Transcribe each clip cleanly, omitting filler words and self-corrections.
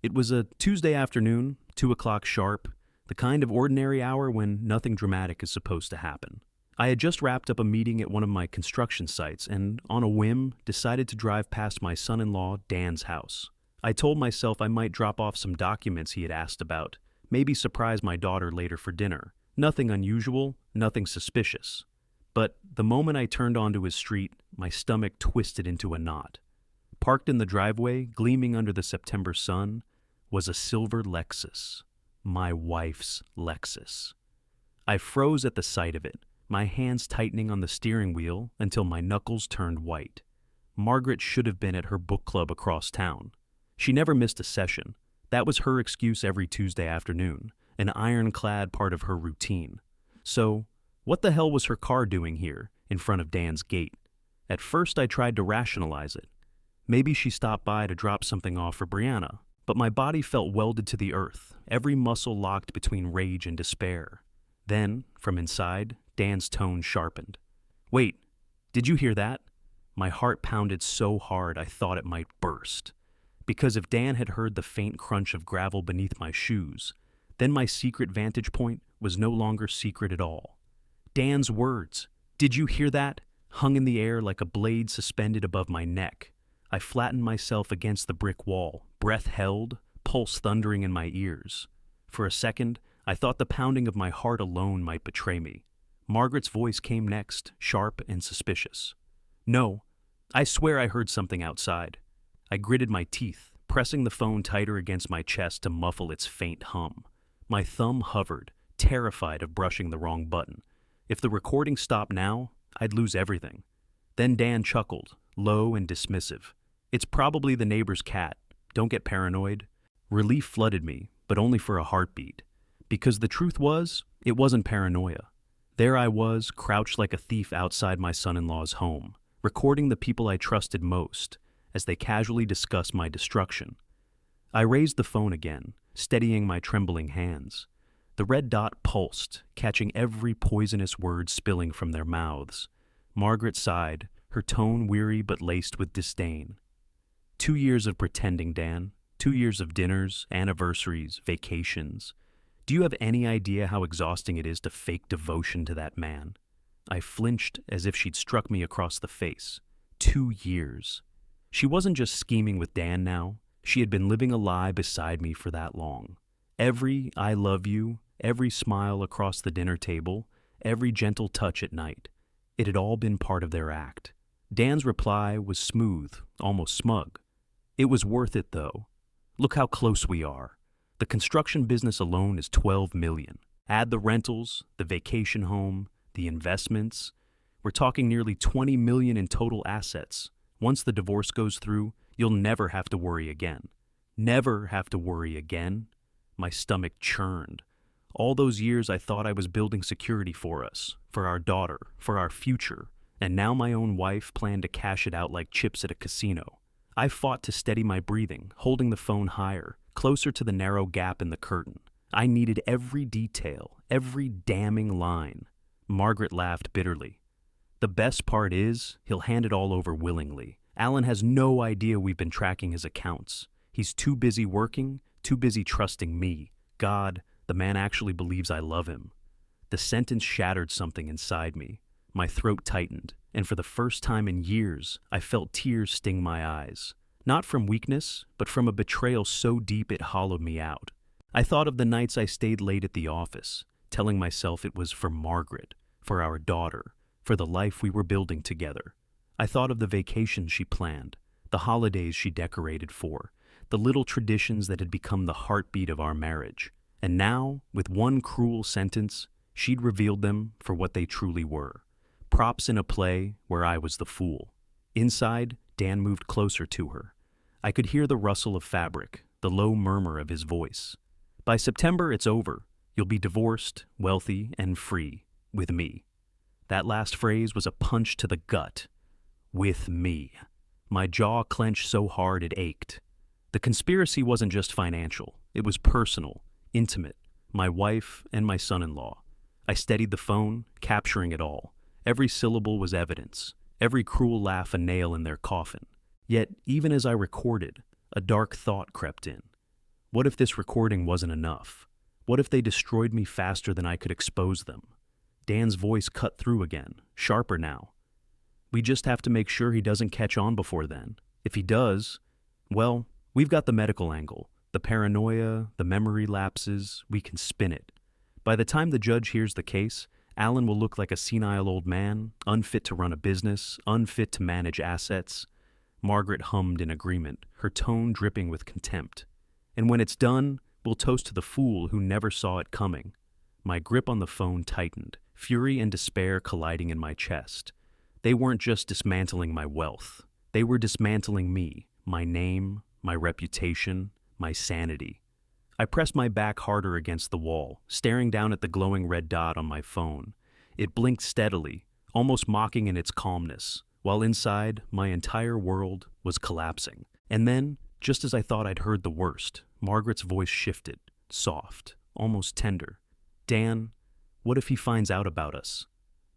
It was a Tuesday afternoon, 2 o'clock sharp, the kind of ordinary hour when nothing dramatic is supposed to happen. I had just wrapped up a meeting at one of my construction sites and, on a whim, decided to drive past my son-in-law, Dan's house. I told myself I might drop off some documents he had asked about, maybe surprise my daughter later for dinner. Nothing unusual, nothing suspicious. But the moment I turned onto his street, my stomach twisted into a knot. Parked in the driveway, gleaming under the September sun, was a silver Lexus. My wife's Lexus. I froze at the sight of it, my hands tightening on the steering wheel until my knuckles turned white. Margaret should have been at her book club across town. She never missed a session. That was her excuse every Tuesday afternoon, an ironclad part of her routine. So, what the hell was her car doing here, in front of Dan's gate? At first I tried to rationalize it. Maybe she stopped by to drop something off for Brianna, but my body felt welded to the earth, every muscle locked between rage and despair. Then, from inside, Dan's tone sharpened. "Wait, did you hear that?" My heart pounded so hard I thought it might burst. Because if Dan had heard the faint crunch of gravel beneath my shoes, then my secret vantage point was no longer secret at all. Dan's words, "Did you hear that?" hung in the air like a blade suspended above my neck. I flattened myself against the brick wall, breath held, pulse thundering in my ears. For a second, I thought the pounding of my heart alone might betray me. Margaret's voice came next, sharp and suspicious. "No, I swear I heard something outside." I gritted my teeth, pressing the phone tighter against my chest to muffle its faint hum. My thumb hovered, terrified of brushing the wrong button. If the recording stopped now, I'd lose everything. Then Dan chuckled, low and dismissive. "It's probably the neighbor's cat. Don't get paranoid." Relief flooded me, but only for a heartbeat. Because the truth was, it wasn't paranoia. There I was, crouched like a thief outside my son-in-law's home, recording the people I trusted most, as they casually discussed my destruction. I raised the phone again, steadying my trembling hands. The red dot pulsed, catching every poisonous word spilling from their mouths. Margaret sighed, her tone weary but laced with disdain. 2 years of pretending, Dan. 2 years of dinners, anniversaries, vacations. Do you have any idea how exhausting it is to fake devotion to that man? I flinched as if she'd struck me across the face. 2 years. She wasn't just scheming with Dan now. She had been living a lie beside me for that long. Every "I love you," every smile across the dinner table, every gentle touch at night. It had all been part of their act. Dan's reply was smooth, almost smug. "It was worth it, though. Look how close we are. The construction business alone is $12 million. Add the rentals, the vacation home, the investments. We're talking nearly $20 million in total assets. Once the divorce goes through, you'll never have to worry again." Never have to worry again? My stomach churned. All those years I thought I was building security for us, for our daughter, for our future, and now my own wife planned to cash it out like chips at a casino. I fought to steady my breathing, holding the phone higher, closer to the narrow gap in the curtain. I needed every detail, every damning line. Margaret laughed bitterly. "The best part is, he'll hand it all over willingly. Alan has no idea we've been tracking his accounts. He's too busy working, too busy trusting me. God, the man actually believes I love him." The sentence shattered something inside me. My throat tightened, and for the first time in years, I felt tears sting my eyes. Not from weakness, but from a betrayal so deep it hollowed me out. I thought of the nights I stayed late at the office, telling myself it was for Margaret, for our daughter, for the life we were building together. I thought of the vacations she planned, the holidays she decorated for, the little traditions that had become the heartbeat of our marriage. And now, with one cruel sentence, she'd revealed them for what they truly were. Props in a play where I was the fool. Inside, Dan moved closer to her. I could hear the rustle of fabric, the low murmur of his voice. "By September, it's over. You'll be divorced, wealthy, and free. With me." That last phrase was a punch to the gut. With me. My jaw clenched so hard it ached. The conspiracy wasn't just financial. It was personal, intimate. My wife and my son-in-law. I steadied the phone, capturing it all. Every syllable was evidence. Every cruel laugh a nail in their coffin. Yet, even as I recorded, a dark thought crept in. What if this recording wasn't enough? What if they destroyed me faster than I could expose them? Dan's voice cut through again, sharper now. We just have to make sure he doesn't catch on before then. If he does, well, we've got the medical angle, the paranoia, the memory lapses, we can spin it. By the time the judge hears the case, Alan will look like a senile old man, unfit to run a business, unfit to manage assets. Margaret hummed in agreement, her tone dripping with contempt. And when it's done, we'll toast to the fool who never saw it coming. My grip on the phone tightened, fury and despair colliding in my chest. They weren't just dismantling my wealth. They were dismantling me, my name, my reputation, my sanity. I pressed my back harder against the wall, staring down at the glowing red dot on my phone. It blinked steadily, almost mocking in its calmness, while inside, my entire world was collapsing. And then, just as I thought I'd heard the worst, Margaret's voice shifted, soft, almost tender. Dan, what if he finds out about us?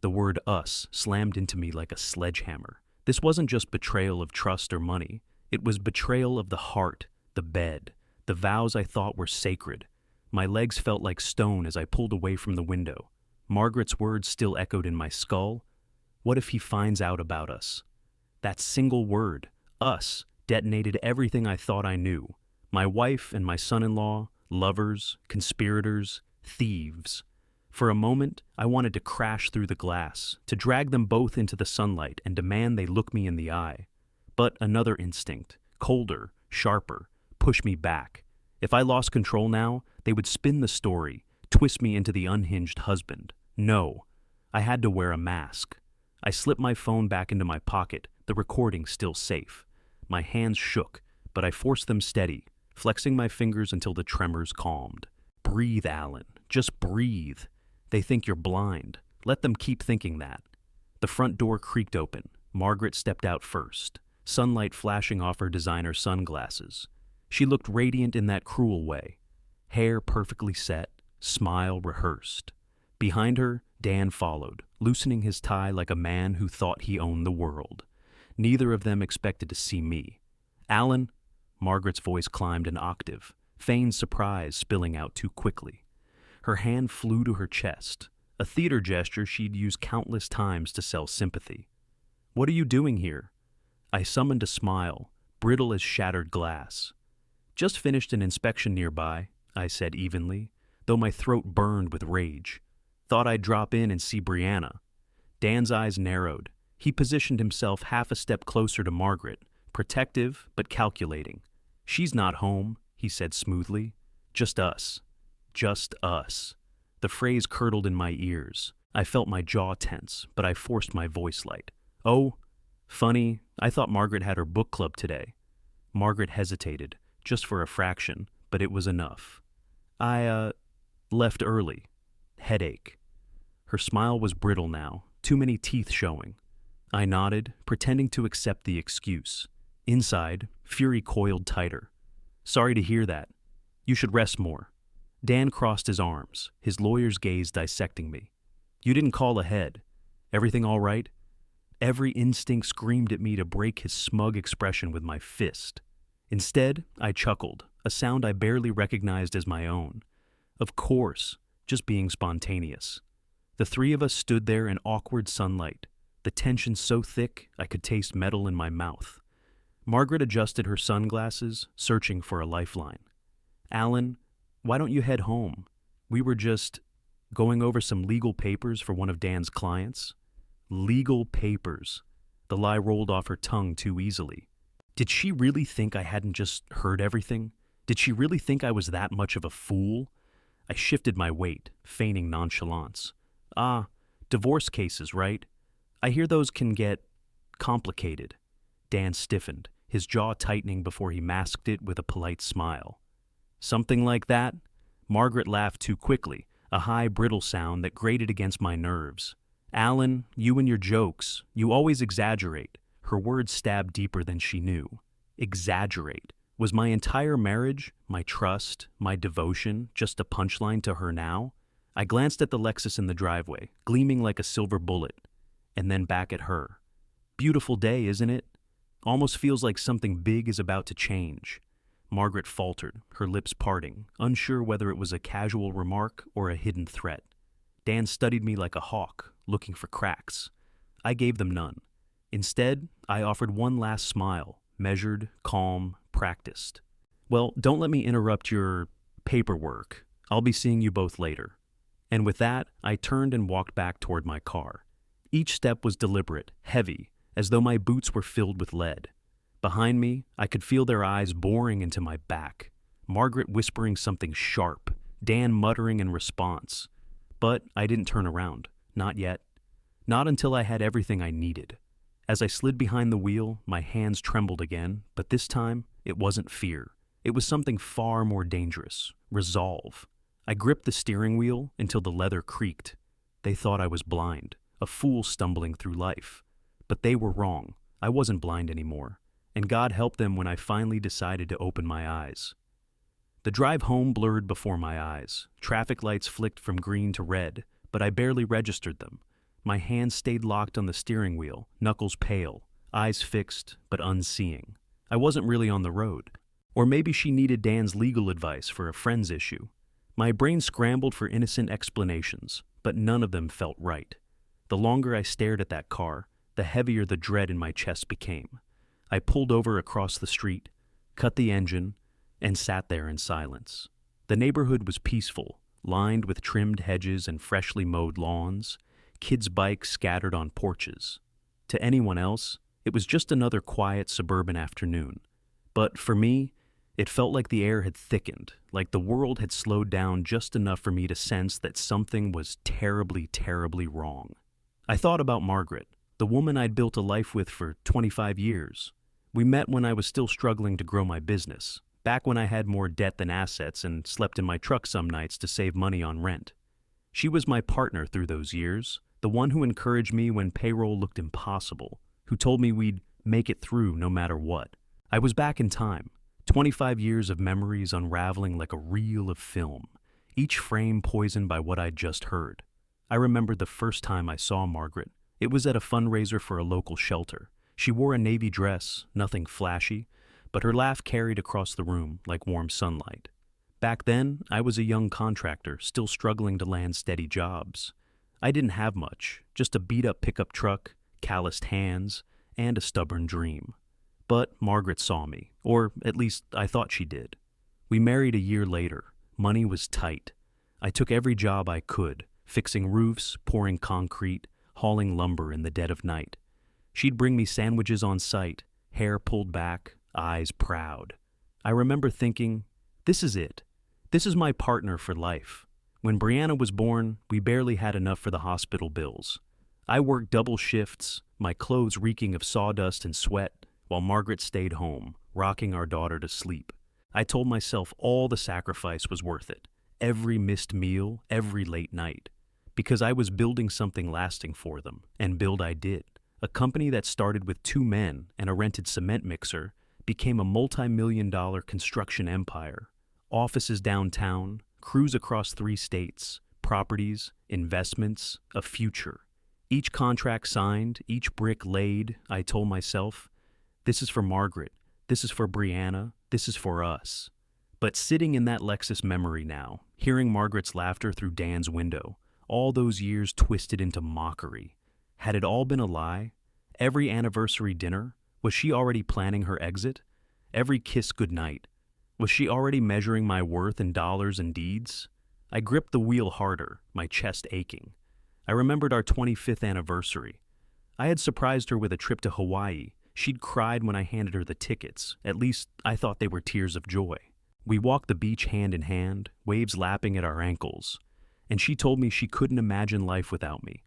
The word us slammed into me like a sledgehammer. This wasn't just betrayal of trust or money. It was betrayal of the heart, the bed, the vows I thought were sacred. My legs felt like stone as I pulled away from the window. Margaret's words still echoed in my skull. What if he finds out about us? That single word, us, detonated everything I thought I knew. My wife and my son-in-law, lovers, conspirators, thieves. For a moment, I wanted to crash through the glass, to drag them both into the sunlight and demand they look me in the eye. But another instinct, colder, sharper, pushed me back. If I lost control now, they would spin the story, twist me into the unhinged husband. No, I had to wear a mask. I slipped my phone back into my pocket, the recording still safe. My hands shook, but I forced them steady, flexing my fingers until the tremors calmed. Breathe, Alan. Just breathe. They think you're blind. Let them keep thinking that. The front door creaked open. Margaret stepped out first, sunlight flashing off her designer sunglasses. She looked radiant in that cruel way. Hair perfectly set, smile rehearsed. Behind her, Dan followed, loosening his tie like a man who thought he owned the world. Neither of them expected to see me. Alan, Margaret's voice climbed an octave, feigned surprise spilling out too quickly. Her hand flew to her chest, a theater gesture she'd used countless times to sell sympathy. What are you doing here? I summoned a smile, brittle as shattered glass. Just finished an inspection nearby, I said evenly, though my throat burned with rage. Thought I'd drop in and see Brianna. Dan's eyes narrowed. He positioned himself half a step closer to Margaret, protective but calculating. She's not home, he said smoothly. Just us. Just us. The phrase curdled in my ears. I felt my jaw tense, but I forced my voice light. Oh, funny, I thought Margaret had her book club today. Margaret hesitated, just for a fraction, but it was enough. I, left early. Headache. Her smile was brittle now, too many teeth showing. I nodded, pretending to accept the excuse. Inside, fury coiled tighter. Sorry to hear that. You should rest more. Dan crossed his arms, his lawyer's gaze dissecting me. You didn't call ahead. Everything all right? Every instinct screamed at me to break his smug expression with my fist. Instead, I chuckled, a sound I barely recognized as my own. Of course, just being spontaneous. The three of us stood there in awkward sunlight, the tension so thick I could taste metal in my mouth. Margaret adjusted her sunglasses, searching for a lifeline. Alan, why don't you head home? We were just going over some legal papers for one of Dan's clients. Legal papers. The lie rolled off her tongue too easily. Did she really think I hadn't just heard everything? Did she really think I was that much of a fool? I shifted my weight, feigning nonchalance. Divorce cases, right? I hear those can get complicated. Dan stiffened, his jaw tightening before he masked it with a polite smile. Something like that? Margaret laughed too quickly, a high, brittle sound that grated against my nerves. Alan, you and your jokes, you always exaggerate. Her words stabbed deeper than she knew. Exaggerate. Was my entire marriage, my trust, my devotion, just a punchline to her now? I glanced at the Lexus in the driveway, gleaming like a silver bullet, and then back at her. Beautiful day, isn't it? Almost feels like something big is about to change. Margaret faltered, her lips parting, unsure whether it was a casual remark or a hidden threat. Dan studied me like a hawk, looking for cracks. I gave them none. Instead, I offered one last smile, measured, calm, practiced. Well, don't let me interrupt your paperwork. I'll be seeing you both later. And with that, I turned and walked back toward my car. Each step was deliberate, heavy, as though my boots were filled with lead. Behind me, I could feel their eyes boring into my back, Margaret whispering something sharp, Dan muttering in response. But I didn't turn around. Not yet. Not until I had everything I needed. As I slid behind the wheel, my hands trembled again, but this time, it wasn't fear. It was something far more dangerous. Resolve. I gripped the steering wheel until the leather creaked. They thought I was blind, a fool stumbling through life. But they were wrong. I wasn't blind anymore. And God helped them when I finally decided to open my eyes. The drive home blurred before my eyes. Traffic lights flicked from green to red, but I barely registered them. My hands stayed locked on the steering wheel, knuckles pale, eyes fixed, but unseeing. I wasn't really on the road. Or maybe she needed Dan's legal advice for a friend's issue. My brain scrambled for innocent explanations, but none of them felt right. The longer I stared at that car, the heavier the dread in my chest became. I pulled over across the street, cut the engine, and sat there in silence. The neighborhood was peaceful, lined with trimmed hedges and freshly mowed lawns, kids' bikes scattered on porches. To anyone else, it was just another quiet suburban afternoon. But for me, it felt like the air had thickened, like the world had slowed down just enough for me to sense that something was terribly, terribly wrong. I thought about Margaret, the woman I'd built a life with for 25 years. We met when I was still struggling to grow my business, back when I had more debt than assets and slept in my truck some nights to save money on rent. She was my partner through those years, the one who encouraged me when payroll looked impossible, who told me we'd make it through no matter what. I was back in time, 25 years of memories unraveling like a reel of film, each frame poisoned by what I'd just heard. I remembered the first time I saw Margaret. It was at a fundraiser for a local shelter. She wore a navy dress, nothing flashy, but her laugh carried across the room like warm sunlight. Back then, I was a young contractor, still struggling to land steady jobs. I didn't have much, just a beat-up pickup truck, calloused hands, and a stubborn dream. But Margaret saw me, or at least I thought she did. We married a year later. Money was tight. I took every job I could, fixing roofs, pouring concrete, hauling lumber in the dead of night. She'd bring me sandwiches on site, hair pulled back, eyes proud. I remember thinking, this is it. This is my partner for life. When Brianna was born, we barely had enough for the hospital bills. I worked double shifts, my clothes reeking of sawdust and sweat, while Margaret stayed home, rocking our daughter to sleep. I told myself all the sacrifice was worth it, every missed meal, every late night, because I was building something lasting for them, and build I did. A company that started with 2 men and a rented cement mixer became a multi-million-dollar construction empire. Offices downtown, crews across 3 states, properties, investments, a future. Each contract signed, each brick laid, I told myself, this is for Margaret, this is for Brianna, this is for us. But sitting in that Lexus memory now, hearing Margaret's laughter through Dan's window, all those years twisted into mockery. Had it all been a lie? Every anniversary dinner? Was she already planning her exit? Every kiss goodnight? Was she already measuring my worth in dollars and deeds? I gripped the wheel harder, my chest aching. I remembered our 25th anniversary. I had surprised her with a trip to Hawaii. She'd cried when I handed her the tickets. At least, I thought they were tears of joy. We walked the beach hand in hand, waves lapping at our ankles, and she told me she couldn't imagine life without me.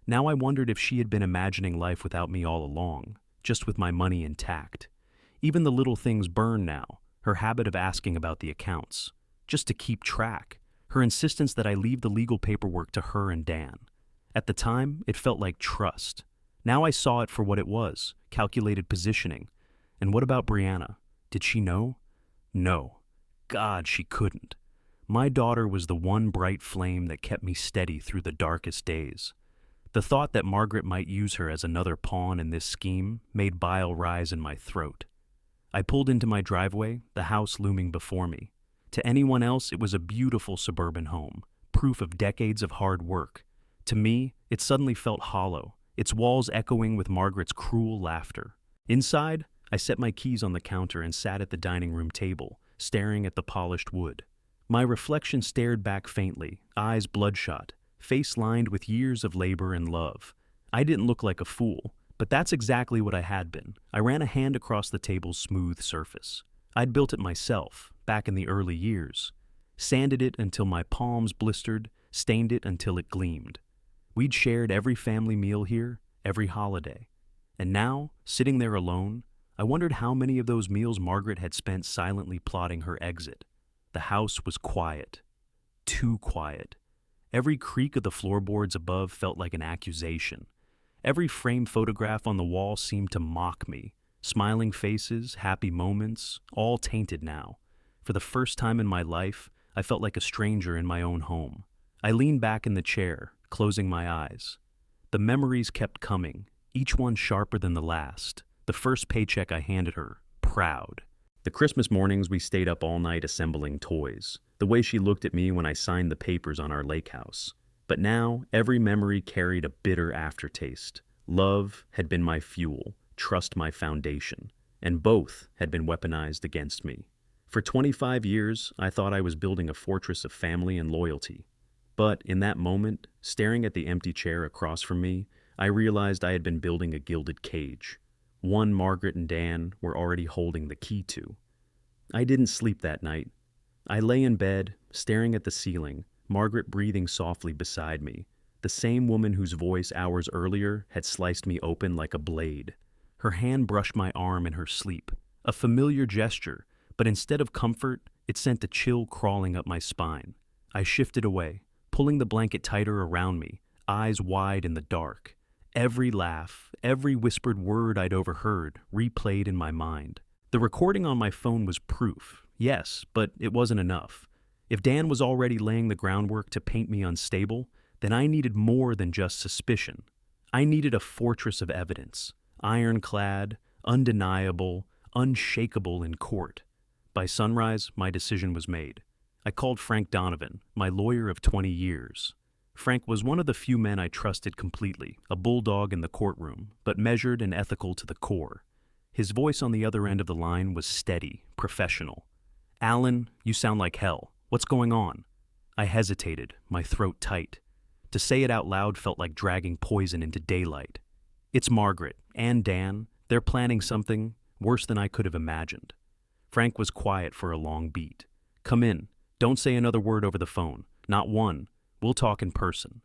Now I wondered if she had been imagining life without me all along, just with my money intact. Even the little things burn now, her habit of asking about the accounts, just to keep track, her insistence that I leave the legal paperwork to her and Dan. At the time, it felt like trust. Now I saw it for what it was, calculated positioning. And what about Brianna? Did she know? No. God, she couldn't. My daughter was the one bright flame that kept me steady through the darkest days. The thought that Margaret might use her as another pawn in this scheme made bile rise in my throat. I pulled into my driveway, the house looming before me. To anyone else, it was a beautiful suburban home, proof of decades of hard work. To me, it suddenly felt hollow, its walls echoing with Margaret's cruel laughter. Inside, I set my keys on the counter and sat at the dining room table, staring at the polished wood. My reflection stared back faintly, eyes bloodshot, face lined with years of labor and love. I didn't look like a fool, but that's exactly what I had been. I ran a hand across the table's smooth surface. I'd built it myself, back in the early years. Sanded it until my palms blistered, stained it until it gleamed. We'd shared every family meal here, every holiday. And now, sitting there alone, I wondered how many of those meals Margaret had spent silently plotting her exit. The house was quiet. Too quiet. Every creak of the floorboards above felt like an accusation. Every framed photograph on the wall seemed to mock me. Smiling faces, happy moments, all tainted now. For the first time in my life, I felt like a stranger in my own home. I leaned back in the chair, closing my eyes. The memories kept coming, each one sharper than the last. The first paycheck I handed her, proud. The Christmas mornings we stayed up all night assembling toys. The way she looked at me when I signed the papers on our lake house. But now, every memory carried a bitter aftertaste. Love had been my fuel, trust my foundation, and both had been weaponized against me. For 25 years, I thought I was building a fortress of family and loyalty. But in that moment, staring at the empty chair across from me, I realized I had been building a gilded cage. One Margaret and Dan were already holding the key to. I didn't sleep that night. I lay in bed, staring at the ceiling, Margaret breathing softly beside me, the same woman whose voice hours earlier had sliced me open like a blade. Her hand brushed my arm in her sleep, a familiar gesture, but instead of comfort, it sent a chill crawling up my spine. I shifted away, pulling the blanket tighter around me, eyes wide in the dark. Every laugh, every whispered word I'd overheard replayed in my mind. The recording on my phone was proof, yes, but it wasn't enough. If Dan was already laying the groundwork to paint me unstable, then I needed more than just suspicion. I needed a fortress of evidence, ironclad, undeniable, unshakable in court. By sunrise, my decision was made. I called Frank Donovan, my lawyer of 20 years. Frank was one of the few men I trusted completely, a bulldog in the courtroom, but measured and ethical to the core. His voice on the other end of the line was steady, professional. "Alan, you sound like hell. What's going on?" I hesitated, my throat tight. To say it out loud felt like dragging poison into daylight. "It's Margaret and Dan. They're planning something worse than I could have imagined." Frank was quiet for a long beat. "Come in. Don't say another word over the phone. Not one. We'll talk in person."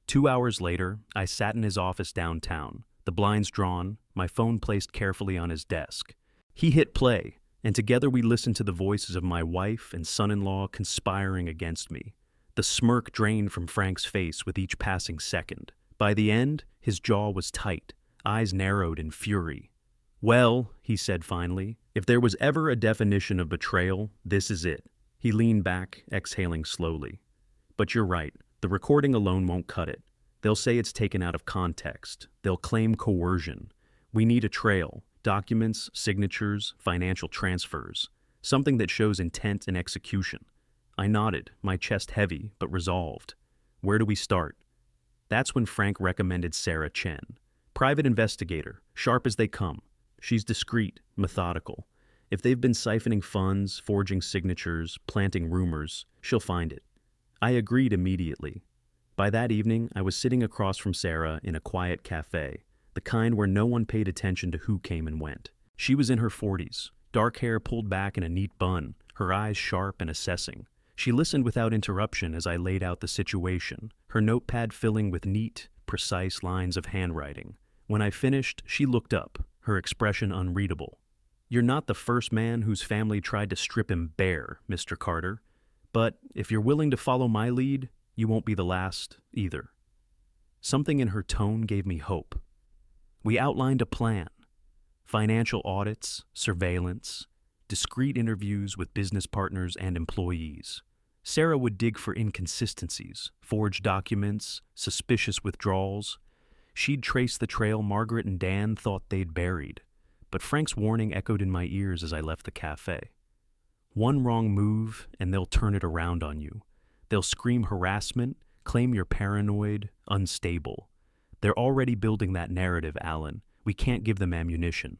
2 hours later, I sat in his office downtown, the blinds drawn, my phone placed carefully on his desk. He hit play, and together we listened to the voices of my wife and son-in-law conspiring against me. The smirk drained from Frank's face with each passing second. By the end, his jaw was tight, eyes narrowed in fury. "Well," he said finally, "if there was ever a definition of betrayal, this is it." He leaned back, exhaling slowly. "But you're right, the recording alone won't cut it. They'll say it's taken out of context. They'll claim coercion. We need a trail, documents, signatures, financial transfers, something that shows intent and execution." I nodded, my chest heavy, but resolved. "Where do we start?" That's when Frank recommended Sarah Chen. Private investigator, sharp as they come. She's discreet, methodical. If they've been siphoning funds, forging signatures, planting rumors, she'll find it. I agreed immediately. By that evening, I was sitting across from Sarah in a quiet cafe, the kind where no one paid attention to who came and went. She was in her 40s, dark hair pulled back in a neat bun, her eyes sharp and assessing. She listened without interruption as I laid out the situation, her notepad filling with neat, precise lines of handwriting. When I finished, she looked up, her expression unreadable. "You're not the first man whose family tried to strip him bare, Mr. Carter. But if you're willing to follow my lead, you won't be the last either." Something in her tone gave me hope. We outlined a plan. Financial audits, surveillance, discreet interviews with business partners and employees. Sarah would dig for inconsistencies, forged documents, suspicious withdrawals. She'd trace the trail Margaret and Dan thought they'd buried. but Frank's warning echoed in my ears as I left the cafe. One wrong move, and they'll turn it around on you. They'll scream harassment, claim you're paranoid, unstable. They're already building that narrative, Alan. We can't give them ammunition.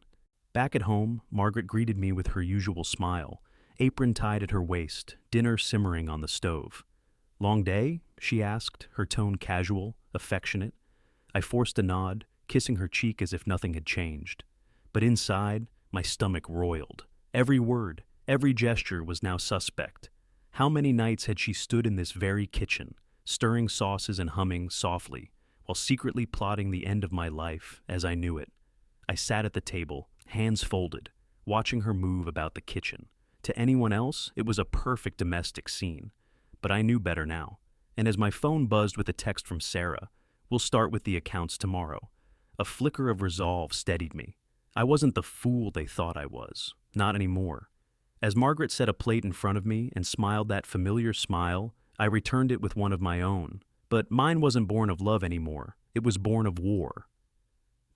Back at home, Margaret greeted me with her usual smile, apron tied at her waist, dinner simmering on the stove. "Long day?" she asked, her tone casual, affectionate. I forced a nod, kissing her cheek as if nothing had changed. But inside, my stomach roiled. Every word, every gesture was now suspect. How many nights had she stood in this very kitchen, stirring sauces and humming softly, while secretly plotting the end of my life as I knew it? I sat at the table, hands folded, watching her move about the kitchen. To anyone else, it was a perfect domestic scene. But I knew better now. And as my phone buzzed with a text from Sarah, "We'll start with the accounts tomorrow," a flicker of resolve steadied me. I wasn't the fool they thought I was. Not anymore. As Margaret set a plate in front of me and smiled that familiar smile, I returned it with one of my own. But mine wasn't born of love anymore. It was born of war.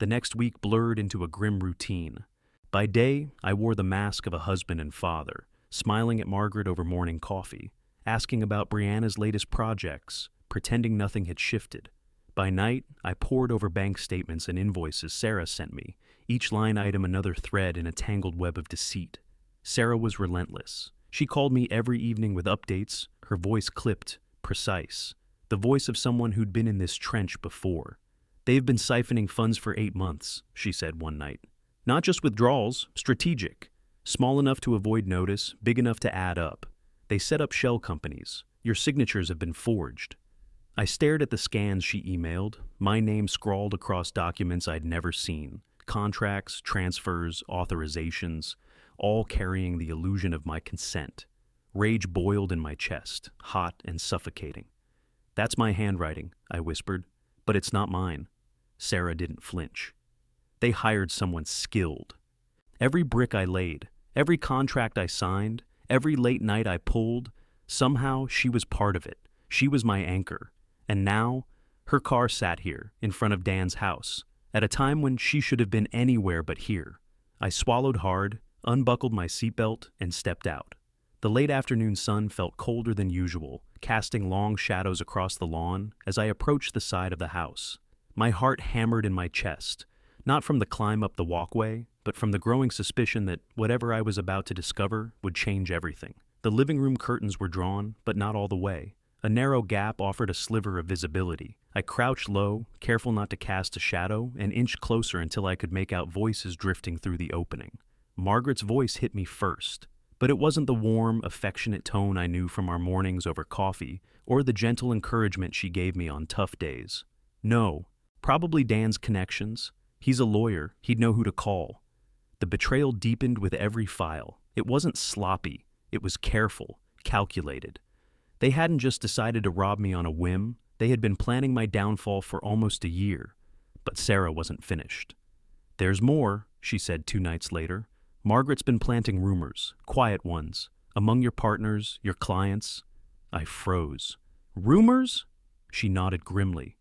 The next week blurred into a grim routine. By day, I wore the mask of a husband and father, smiling at Margaret over morning coffee, asking about Brianna's latest projects, pretending nothing had shifted. By night, I pored over bank statements and invoices Sarah sent me, each line item another thread in a tangled web of deceit. Sarah was relentless. She called me every evening with updates, her voice clipped, precise, the voice of someone who'd been in this trench before. "They've been siphoning funds for 8 months, she said one night. "Not just withdrawals, strategic. Small enough to avoid notice, big enough to add up. They set up shell companies. Your signatures have been forged." I stared at the scans she emailed, my name scrawled across documents I'd never seen. Contracts, transfers, authorizations, all carrying the illusion of my consent. Rage boiled in my chest, hot and suffocating. "That's my handwriting," I whispered, "but it's not mine." Sarah didn't flinch. They hired someone skilled. Every brick I laid, every contract I signed, every late night I pulled, somehow she was part of it. She was my anchor. And now, her car sat here, in front of Dan's house, at a time when she should have been anywhere but here. I swallowed hard, unbuckled my seatbelt, and stepped out. The late afternoon sun felt colder than usual, casting long shadows across the lawn as I approached the side of the house. My heart hammered in my chest, not from the climb up the walkway, but from the growing suspicion that whatever I was about to discover would change everything. The living room curtains were drawn, but not all the way. A narrow gap offered a sliver of visibility. I crouched low, careful not to cast a shadow, and inched closer until I could make out voices drifting through the opening. Margaret's voice hit me first, but it wasn't the warm, affectionate tone I knew from our mornings over coffee, or the gentle encouragement she gave me on tough days. No, probably Dan's connections. He's a lawyer, he'd know who to call. The betrayal deepened with every file. It wasn't sloppy, it was careful, calculated. They hadn't just decided to rob me on a whim, they had been planning my downfall for almost a year. But Sarah wasn't finished. "There's more," she said 2 nights later. "Margaret's been planting rumors, quiet ones, among your partners, your clients." I froze. "Rumors?" She nodded grimly.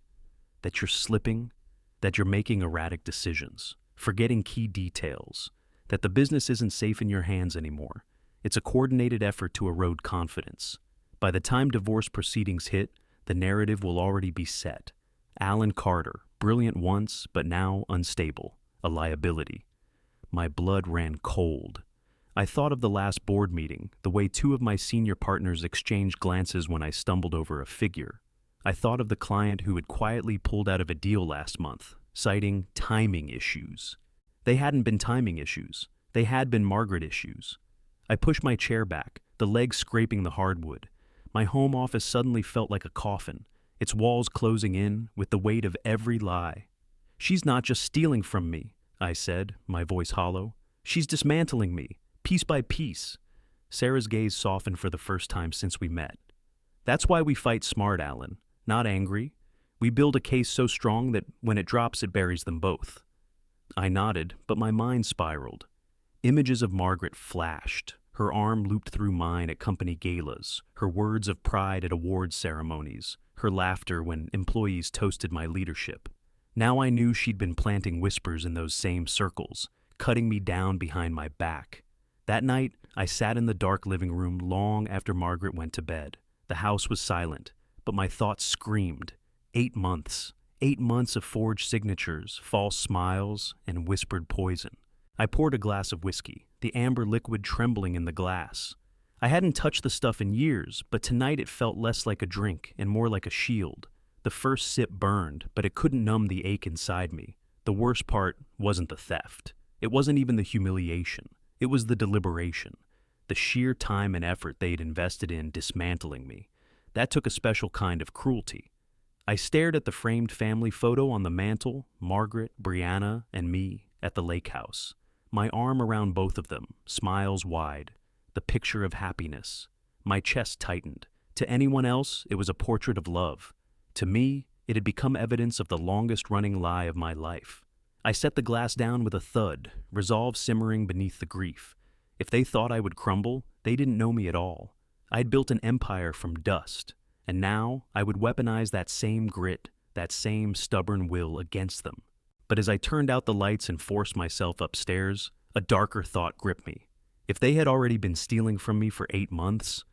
"That you're slipping, that you're making erratic decisions, forgetting key details, that the business isn't safe in your hands anymore. It's a coordinated effort to erode confidence. By the time divorce proceedings hit, the narrative will already be set. Alan Carter, brilliant once, but now unstable, a liability." My blood ran cold. I thought of the last board meeting, the way 2 of my senior partners exchanged glances when I stumbled over a figure. I thought of the client who had quietly pulled out of a deal last month, citing timing issues. They hadn't been timing issues. They had been Margaret issues. I pushed my chair back, the legs scraping the hardwood. My home office suddenly felt like a coffin, its walls closing in with the weight of every lie. "She's not just stealing from me," I said, my voice hollow. "She's dismantling me, piece by piece." Sarah's gaze softened for the first time since we met. "That's why we fight smart, Alan, not angry. We build a case so strong that when it drops, it buries them both." I nodded, but my mind spiraled. Images of Margaret flashed. Her arm looped through mine at company galas, her words of pride at awards ceremonies, her laughter when employees toasted my leadership. Now I knew she'd been planting whispers in those same circles, cutting me down behind my back. That night, I sat in the dark living room long after Margaret went to bed. The house was silent, but my thoughts screamed. 8 months. 8 months of forged signatures, false smiles, and whispered poison. I poured a glass of whiskey, the amber liquid trembling in the glass. I hadn't touched the stuff in years, but tonight it felt less like a drink and more like a shield. The first sip burned, but it couldn't numb the ache inside me. The worst part wasn't the theft. It wasn't even the humiliation. It was the deliberation. The sheer time and effort they'd invested in dismantling me. That took a special kind of cruelty. I stared at the framed family photo on the mantel, Margaret, Brianna, and me, at the lake house. My arm around both of them, smiles wide, the picture of happiness. My chest tightened. To anyone else, it was a portrait of love. To me, it had become evidence of the longest-running lie of my life. I set the glass down with a thud, resolve simmering beneath the grief. If they thought I would crumble, they didn't know me at all. I'd built an empire from dust, and now I would weaponize that same grit, that same stubborn will against them. But as I turned out the lights and forced myself upstairs, a darker thought gripped me. If they had already been stealing from me for 8 months,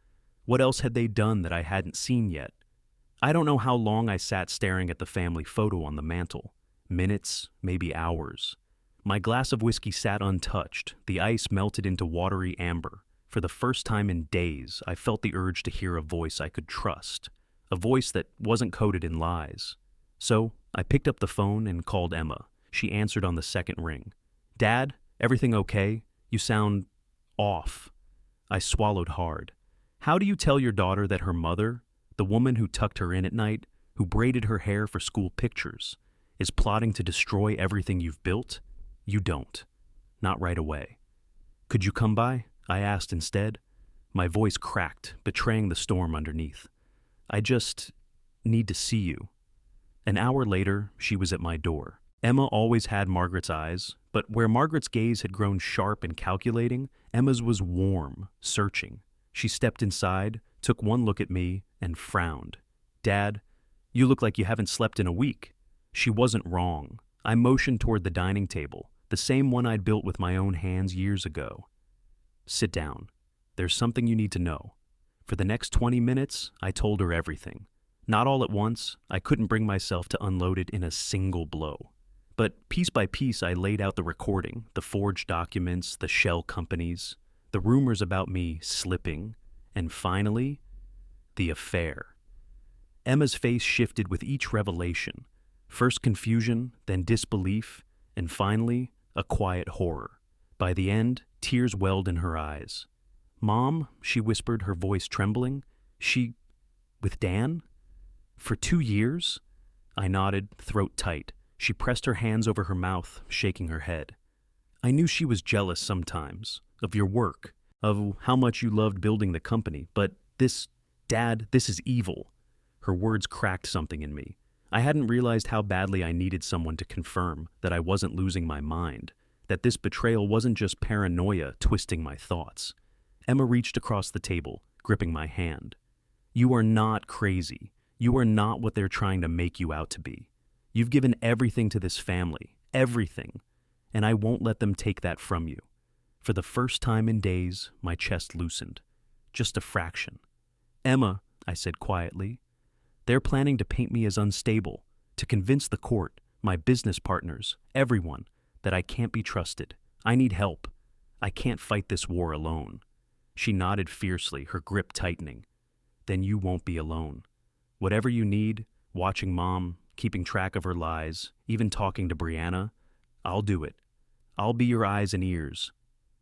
what else had they done that I hadn't seen yet? I don't know how long I sat staring at the family photo on the mantel. Minutes, maybe hours. My glass of whiskey sat untouched, the ice melted into watery amber. For the first time in days, I felt the urge to hear a voice I could trust, a voice that wasn't coated in lies. So, I picked up the phone and called Emma. She answered on the second ring. "Dad, everything okay? You sound off." I swallowed hard. How do you tell your daughter that her mother, the woman who tucked her in at night, who braided her hair for school pictures, is plotting to destroy everything you've built? You don't. Not right away. "Could you come by?" I asked instead. My voice cracked, betraying the storm underneath. "I just need to see you." An hour later, she was at my door. Emma always had Margaret's eyes, but where Margaret's gaze had grown sharp and calculating, Emma's was warm, searching. She stepped inside, took one look at me, and frowned. "Dad, you look like you haven't slept in a week." She wasn't wrong. I motioned toward the dining table, the same one I'd built with my own hands years ago. "Sit down. There's something you need to know." For the next 20 minutes, I told her everything. Not all at once. I couldn't bring myself to unload it in a single blow. But piece by piece, I laid out the recording, the forged documents, the shell companies, the rumors about me slipping, and finally, the affair. Emma's face shifted with each revelation. First confusion, then disbelief, and finally, a quiet horror. By the end, tears welled in her eyes. "Mom," she whispered, her voice trembling, "she... with Dan? For 2 years?" I nodded, throat tight. She pressed her hands over her mouth, shaking her head. "I knew she was jealous sometimes, of your work, of how much you loved building the company, but this, Dad, this is evil." Her words cracked something in me. I hadn't realized how badly I needed someone to confirm that I wasn't losing my mind, that this betrayal wasn't just paranoia twisting my thoughts. Emma reached across the table, gripping my hand. "You are not crazy. You are not what they're trying to make you out to be. You've given everything to this family, everything, and I won't let them take that from you." For the first time in days, my chest loosened. Just a fraction. "Emma," I said quietly, "they're planning to paint me as unstable, to convince the court, my business partners, everyone, that I can't be trusted. I need help. I can't fight this war alone." She nodded fiercely, her grip tightening. "Then you won't be alone. Whatever you need, watching Mom, keeping track of her lies, even talking to Brianna, I'll do it. I'll be your eyes and ears."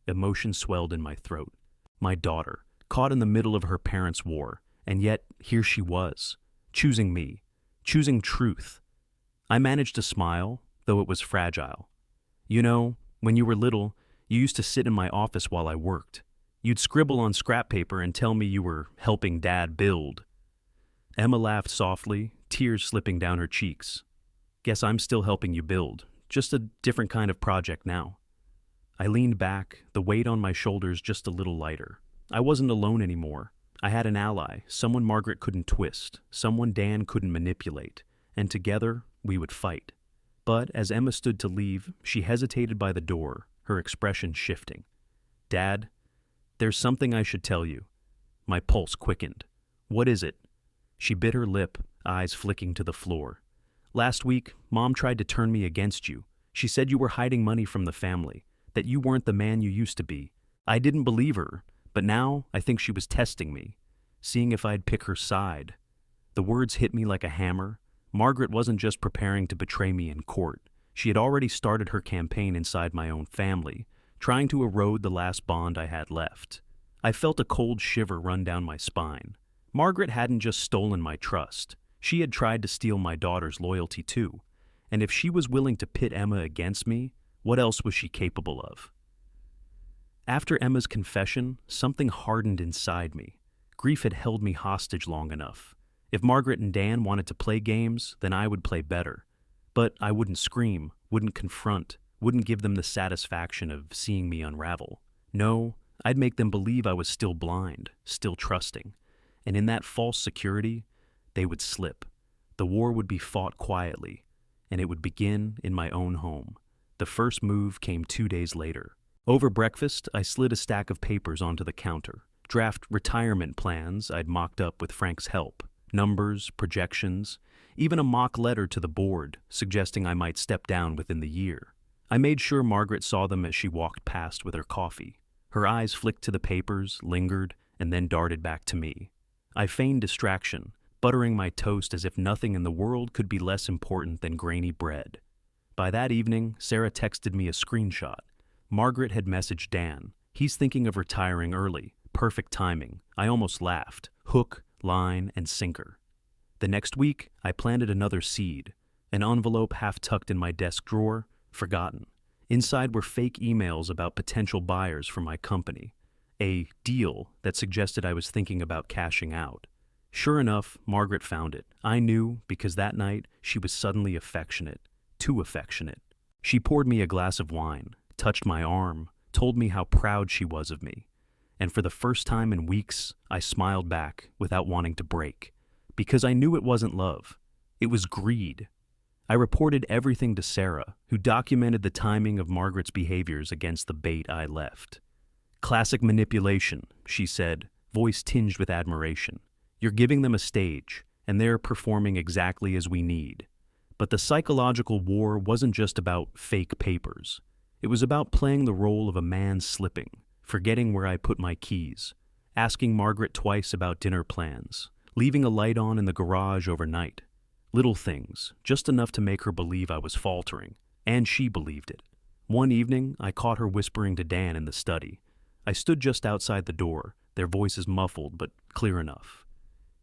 Emotion swelled in my throat. My daughter, caught in the middle of her parents' war, and yet here she was, choosing me, choosing truth. I managed to smile, though it was fragile. "You know, when you were little, you used to sit in my office while I worked. You'd scribble on scrap paper and tell me you were helping Dad build." Emma laughed softly, tears slipping down her cheeks. "Guess I'm still helping you build, just a different kind of project now." I leaned back, the weight on my shoulders just a little lighter. I wasn't alone anymore. I had an ally, someone Margaret couldn't twist, someone Dan couldn't manipulate, and together we would fight. But as Emma stood to leave, she hesitated by the door, her expression shifting. "Dad, there's something I should tell you." My pulse quickened. "What is it?" She bit her lip, eyes flicking to the floor. "Last week, Mom tried to turn me against you. She said you were hiding money from the family, that you weren't the man you used to be. I didn't believe her, but now I think she was testing me, seeing if I'd pick her side." The words hit me like a hammer. Margaret wasn't just preparing to betray me in court. She had already started her campaign inside my own family, trying to erode the last bond I had left. I felt a cold shiver run down my spine. Margaret hadn't just stolen my trust. She had tried to steal my daughter's loyalty too. And if she was willing to pit Emma against me, what else was she capable of? After Emma's confession, something hardened inside me. Grief had held me hostage long enough. If Margaret and Dan wanted to play games, then I would play better. But I wouldn't scream, wouldn't confront, wouldn't give them the satisfaction of seeing me unravel. No, I'd make them believe I was still blind, still trusting. And in that false security, they would slip. The war would be fought quietly, and it would begin in my own home. The first move came 2 days later. Over breakfast, I slid a stack of papers onto the counter. Draft retirement plans I'd mocked up with Frank's help. Numbers, projections, even a mock letter to the board suggesting I might step down within the year. I made sure Margaret saw them as she walked past with her coffee. Her eyes flicked to the papers, lingered, and then darted back to me. I feigned distraction, buttering my toast as if nothing in the world could be less important than grainy bread. By that evening, Sarah texted me a screenshot. Margaret had messaged Dan. "He's thinking of retiring early. Perfect timing." I almost laughed. Hook, line, and sinker. The next week, I planted another seed. An envelope half tucked in my desk drawer, forgotten. Inside were fake emails about potential buyers for my company. A deal that suggested I was thinking about cashing out. Sure enough, Margaret found it. I knew because that night she was suddenly affectionate. Too affectionate. She poured me a glass of wine, touched my arm, told me how proud she was of me. And for the first time in weeks, I smiled back without wanting to break. Because I knew it wasn't love. It was greed. I reported everything to Sarah, who documented the timing of Margaret's behaviors against the bait I left. "Classic manipulation," she said, voice tinged with admiration. "You're giving them a stage, and they're performing exactly as we need." But the psychological war wasn't just about fake papers. It was about playing the role of a man slipping, forgetting where I put my keys, asking Margaret twice about dinner plans, leaving a light on in the garage overnight. Little things, just enough to make her believe I was faltering, and she believed it. One evening, I caught her whispering to Dan in the study. I stood just outside the door, their voices muffled but clear enough.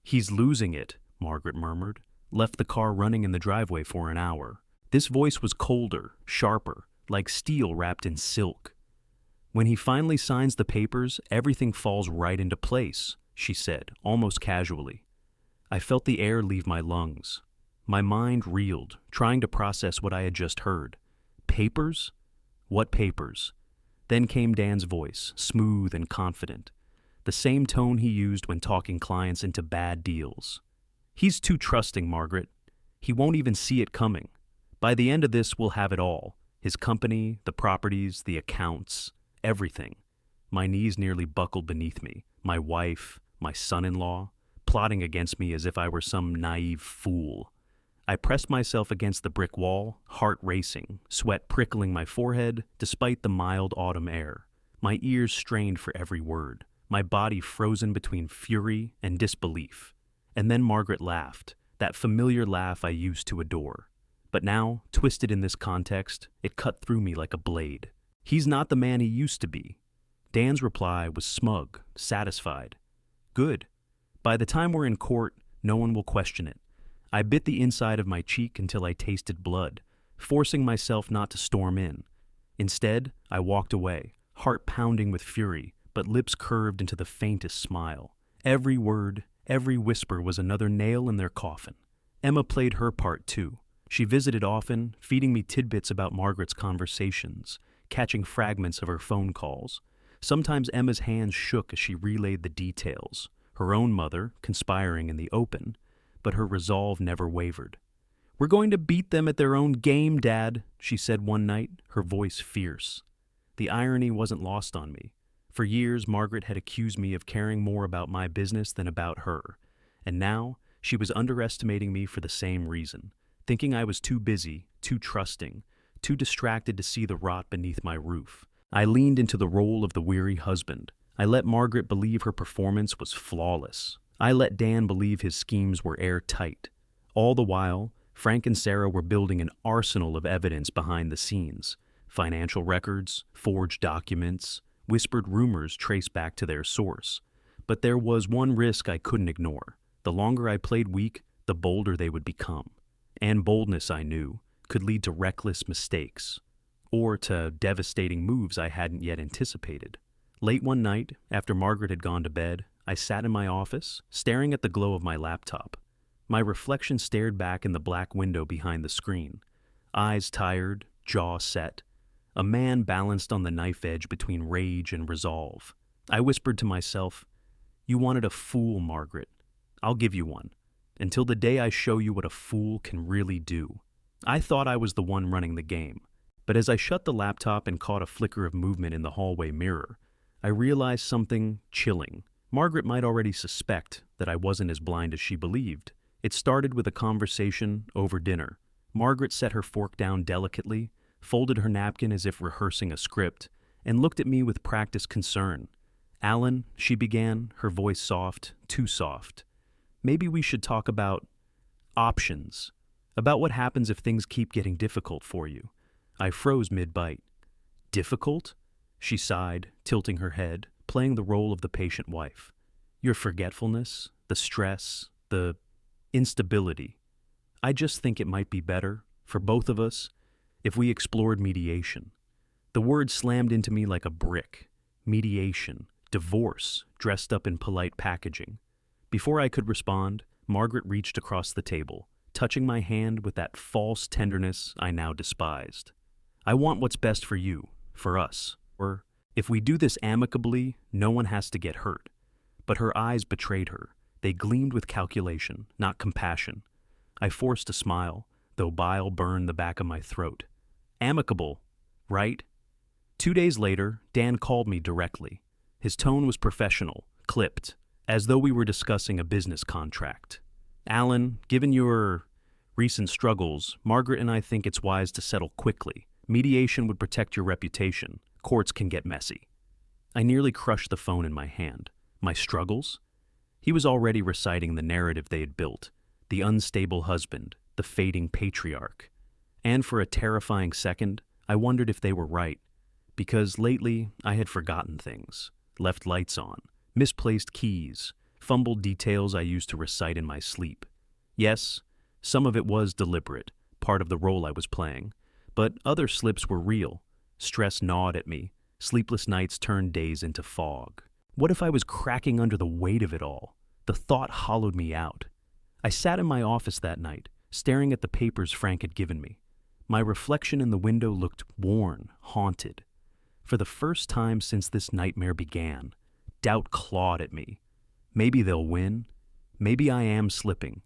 "He's losing it," Margaret murmured. "Left the car running in the driveway for an hour." This voice was colder, sharper, like steel wrapped in silk. "When he finally signs the papers, everything falls right into place," she said, almost casually. I felt the air leave my lungs. My mind reeled, trying to process what I had just heard. Papers? What papers? Then came Dan's voice, smooth and confident. The same tone he used when talking clients into bad deals. "He's too trusting, Margaret. He won't even see it coming. By the end of this, we'll have it all. His company, the properties, the accounts, everything." My knees nearly buckled beneath me. My wife, my son-in-law, plotting against me as if I were some naive fool. I pressed myself against the brick wall, heart racing, sweat prickling my forehead despite the mild autumn air. My ears strained for every word, my body frozen between fury and disbelief. And then Margaret laughed, that familiar laugh I used to adore. But now, twisted in this context, it cut through me like a blade. "He's not the man he used to be." Dan's reply was smug, satisfied. "Good. By the time we're in court, no one will question it." I bit the inside of my cheek until I tasted blood, forcing myself not to storm in. Instead, I walked away, heart pounding with fury, but lips curved into the faintest smile. Every word, every whisper was another nail in their coffin. Emma played her part too. She visited often, feeding me tidbits about Margaret's conversations, catching fragments of her phone calls. Sometimes Emma's hands shook as she relayed the details, her own mother conspiring in the open, but her resolve never wavered. "We're going to beat them at their own game, Dad," she said one night, her voice fierce. The irony wasn't lost on me. For years, Margaret had accused me of caring more about my business than about her, and now she was underestimating me for the same reason, thinking I was too busy, too trusting, too distracted to see the rot beneath my roof. I leaned into the role of the weary husband. I let Margaret believe her performance was flawless. I let Dan believe his schemes were airtight. All the while, Frank and Sarah were building an arsenal of evidence behind the scenes. Financial records, forged documents, whispered rumors traced back to their source. But there was one risk I couldn't ignore. The longer I played weak, the bolder they would become. And boldness, I knew, could lead to reckless mistakes, or to devastating moves I hadn't yet anticipated. Late one night, after Margaret had gone to bed, I sat in my office, staring at the glow of my laptop. My reflection stared back in the black window behind the screen. Eyes tired, jaw set. A man balanced on the knife edge between rage and resolve. I whispered to myself, "You wanted a fool, Margaret. I'll give you one. Until the day I show you what a fool can really do." I thought I was the one running the game. But as I shut the laptop and caught a flicker of movement in the hallway mirror, I realized something chilling. Margaret might already suspect that I wasn't as blind as she believed. It started with a conversation over dinner. Margaret set her fork down delicately, folded her napkin as if rehearsing a script, and looked at me with practiced concern. "Alan," she began, her voice soft, too soft. "Maybe we should talk about options, about what happens if things keep getting difficult for you." I froze mid-bite. "Difficult?" She sighed, tilting her head, playing the role of the patient wife. "Your forgetfulness, the stress, the instability. I just think it might be better, for both of us, if we explored mediation." The word slammed into me like a brick. Mediation, divorce, dressed up in polite packaging. Before I could respond, Margaret reached across the table, touching my hand with that false tenderness I now despised. "I want what's best for you, for us. Or, if we do this amicably, no one has to get hurt." But her eyes betrayed her. They gleamed with calculation, not compassion. I forced a smile, though bile burned the back of my throat. "Amicable, right?" 2 days later, Dan called me directly. His tone was professional, clipped, as though we were discussing a business contract. "Alan, given your recent struggles, Margaret and I think it's wise to settle quickly. Mediation would protect your reputation. Courts can get messy." I nearly crushed the phone in my hand. My struggles? He was already reciting the narrative they had built. The unstable husband, the fading patriarch. And for a terrifying second, I wondered if they were right. Because lately, I had forgotten things. Left lights on, misplaced keys, fumbled details I used to recite in my sleep. Yes, some of it was deliberate, part of the role I was playing. But other slips were real. Stress gnawed at me. Sleepless nights turned days into fog. What if I was cracking under the weight of it all? The thought hollowed me out. I sat in my office that night, staring at the papers Frank had given me. My reflection in the window looked worn, haunted. For the first time since this nightmare began, doubt clawed at me. Maybe they'll win. Maybe I am slipping.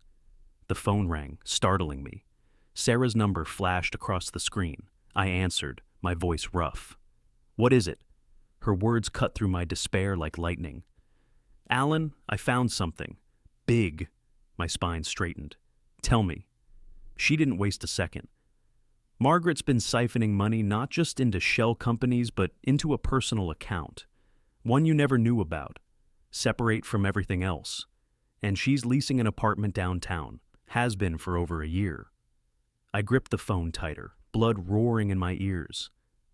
The phone rang, startling me. Sarah's number flashed across the screen. I answered, my voice rough. "What is it?" Her words cut through my despair like lightning. "Alan, I found something. Big." My spine straightened. "Tell me." She didn't waste a second. "Margaret's been siphoning money not just into shell companies, but into a personal account. One you never knew about. Separate from everything else. And she's leasing an apartment downtown. Has been for over a year." I gripped the phone tighter, blood roaring in my ears.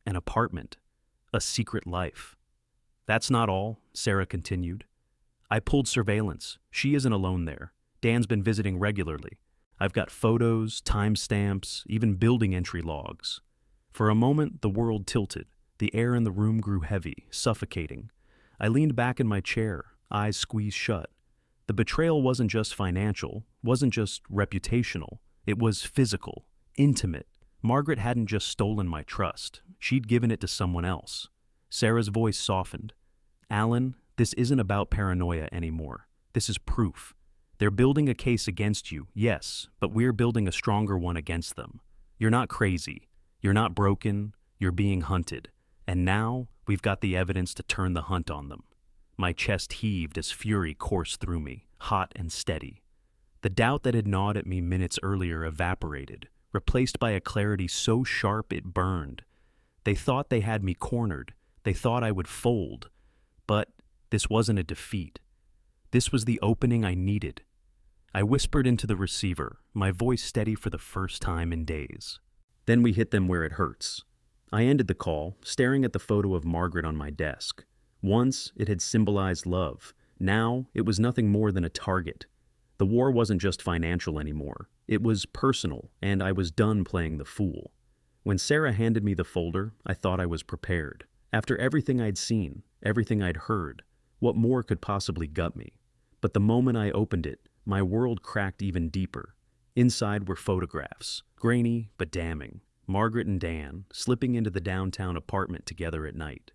An apartment. A secret life. "That's not all," Sarah continued. "I pulled surveillance. She isn't alone there. Dan's been visiting regularly. I've got photos, timestamps, even building entry logs." For a moment, the world tilted. The air in the room grew heavy, suffocating. I leaned back in my chair, eyes squeezed shut. The betrayal wasn't just financial, wasn't just reputational. It was physical, intimate. Margaret hadn't just stolen my trust. She'd given it to someone else. Sarah's voice softened. "Alan, this isn't about paranoia anymore. This is proof. They're building a case against you, yes, but we're building a stronger one against them. You're not crazy. You're not broken. You're being hunted. And now we've got the evidence to turn the hunt on them. My chest heaved as fury coursed through me, hot and steady. The doubt that had gnawed at me minutes earlier evaporated, replaced by a clarity so sharp it burned. They thought they had me cornered. They thought I would fold. But this wasn't a defeat. This was the opening I needed. I whispered into the receiver, my voice steady for the first time in days. Then we hit them where it hurts. I ended the call, staring at the photo of Margaret on my desk. Once, it had symbolized love. Now, it was nothing more than a target. The war wasn't just financial anymore. It was personal, and I was done playing the fool. When Sarah handed me the folder, I thought I was prepared. After everything I'd seen, everything I'd heard, what more could possibly gut me? But the moment I opened it, my world cracked even deeper. Inside were photographs, grainy but damning. Margaret and Dan slipping into the downtown apartment together at night.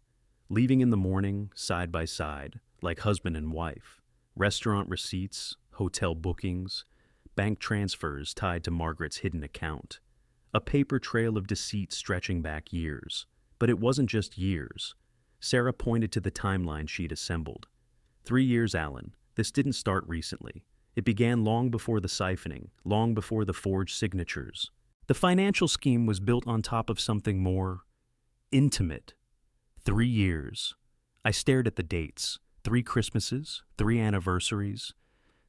Leaving in the morning, side by side, like husband and wife. Restaurant receipts, hotel bookings, bank transfers tied to Margaret's hidden account. A paper trail of deceit stretching back years. But it wasn't just years. Sarah pointed to the timeline she'd assembled. 3 years, Alan. This didn't start recently. It began long before the siphoning, long before the forged signatures. The financial scheme was built on top of something more intimate. 3 years. I stared at the dates. 3 Christmases, 3 anniversaries,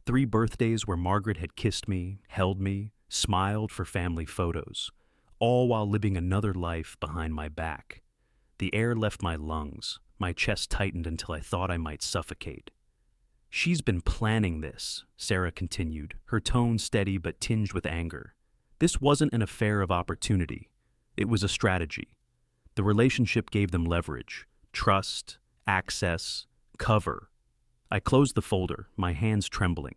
3 birthdays where Margaret had kissed me, held me, smiled for family photos, all while living another life behind my back. The air left my lungs. My chest tightened until I thought I might suffocate. "She's been planning this," Sarah continued, her tone steady but tinged with anger. "This wasn't an affair of opportunity. It was a strategy. The relationship gave them leverage, trust, access, cover." I closed the folder, my hands trembling.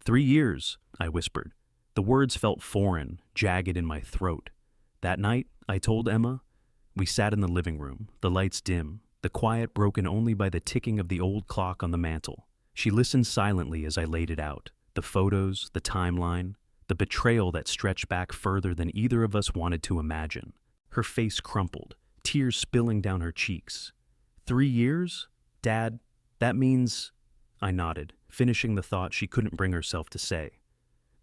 3 years, I whispered. The words felt foreign, jagged in my throat. That night, I told Emma. We sat in the living room, the lights dim, the quiet broken only by the ticking of the old clock on the mantel. She listened silently as I laid it out, the photos, the timeline, the betrayal that stretched back further than either of us wanted to imagine. Her face crumpled, tears spilling down her cheeks. 3 years? Dad, that means... I nodded, finishing the thought she couldn't bring herself to say.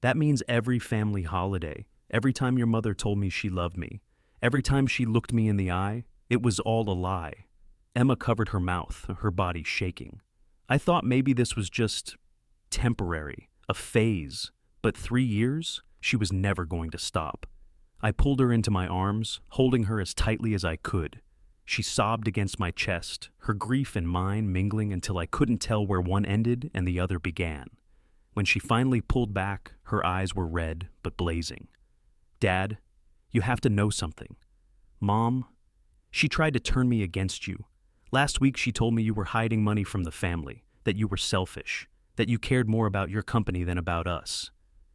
That means every family holiday, every time your mother told me she loved me, every time she looked me in the eye, it was all a lie. Emma covered her mouth, her body shaking. I thought maybe this was just temporary, a phase, but 3 years? She was never going to stop. I pulled her into my arms, holding her as tightly as I could. She sobbed against my chest, her grief and mine mingling until I couldn't tell where one ended and the other began. When she finally pulled back, her eyes were red but blazing. "Dad, you have to know something. Mom, she tried to turn me against you. Last week she told me you were hiding money from the family, that you were selfish, that you cared more about your company than about us.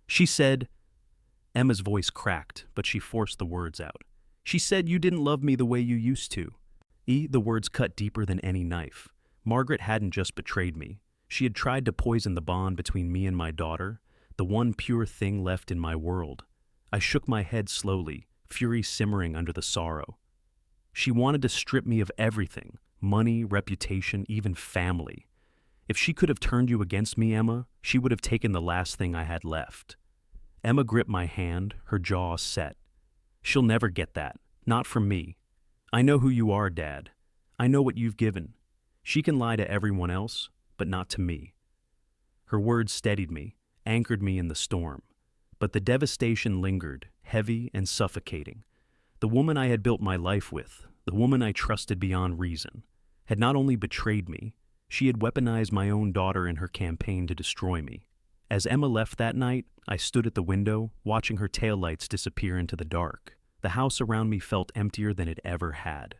She said..." Emma's voice cracked, but she forced the words out. "She said you didn't love me the way you used to." The words cut deeper than any knife. Margaret hadn't just betrayed me. She had tried to poison the bond between me and my daughter, the one pure thing left in my world. I shook my head slowly, fury simmering under the sorrow. She wanted to strip me of everything, money, reputation, even family. If she could have turned you against me, Emma, she would have taken the last thing I had left. Emma gripped my hand, her jaw set. "She'll never get that. Not from me. I know who you are, Dad. I know what you've given. She can lie to everyone else, but not to me." Her words steadied me, anchored me in the storm. But the devastation lingered, heavy and suffocating. The woman I had built my life with, the woman I trusted beyond reason, had not only betrayed me, she had weaponized my own daughter in her campaign to destroy me. As Emma left that night, I stood at the window, watching her taillights disappear into the dark. The house around me felt emptier than it ever had.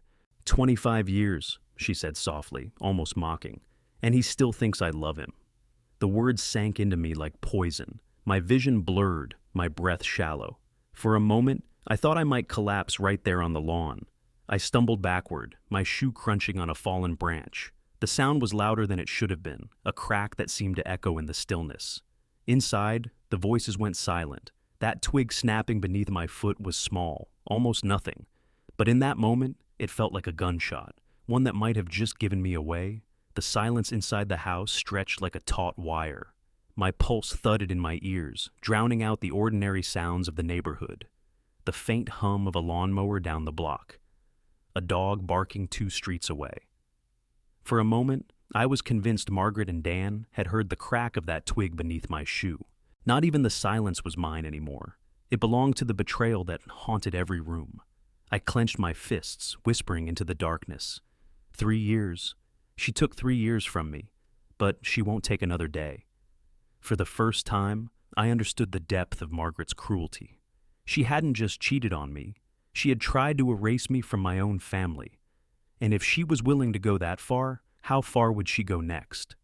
25 years, she said softly, almost mocking, and he still thinks I love him. The words sank into me like poison. My vision blurred, my breath shallow. For a moment, I thought I might collapse right there on the lawn. I stumbled backward, my shoe crunching on a fallen branch. The sound was louder than it should have been, a crack that seemed to echo in the stillness. Inside, the voices went silent. That twig snapping beneath my foot was small, almost nothing. But in that moment, It felt like a gunshot, one that might have just given me away. The silence inside the house stretched like a taut wire. My pulse thudded in my ears, drowning out the ordinary sounds of the neighborhood. The faint hum of a lawnmower down the block. A dog barking 2 streets away. For a moment, I was convinced Margaret and Dan had heard the crack of that twig beneath my shoe. Not even the silence was mine anymore. It belonged to the betrayal that haunted every room. I clenched my fists, whispering into the darkness. 3 years. She took 3 years from me, but she won't take another day. For the first time, I understood the depth of Margaret's cruelty. She hadn't just cheated on me, she had tried to erase me from my own family. And if she was willing to go that far, how far would she go next?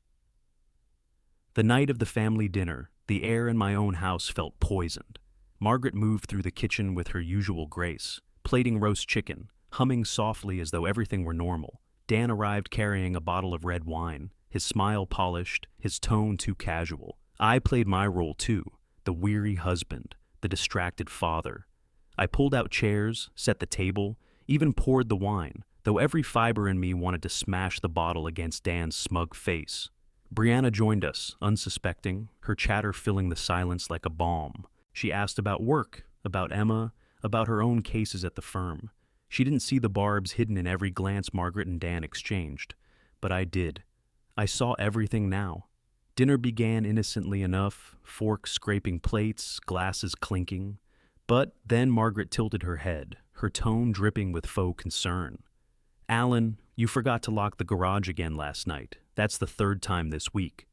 The night of the family dinner, the air in my own house felt poisoned. Margaret moved through the kitchen with her usual grace, plating roast chicken, humming softly as though everything were normal. Dan arrived carrying a bottle of red wine, his smile polished, his tone too casual. I played my role too, the weary husband, the distracted father. I pulled out chairs, set the table, even poured the wine, though every fiber in me wanted to smash the bottle against Dan's smug face. Brianna joined us, unsuspecting, her chatter filling the silence like a balm. She asked about work, about Emma, about her own cases at the firm. She didn't see the barbs hidden in every glance Margaret and Dan exchanged, but I did. I saw everything now. Dinner began innocently enough, forks scraping plates, glasses clinking. But then Margaret tilted her head, her tone dripping with faux concern. "Alan, you forgot to lock the garage again last night. That's the 3rd time this week."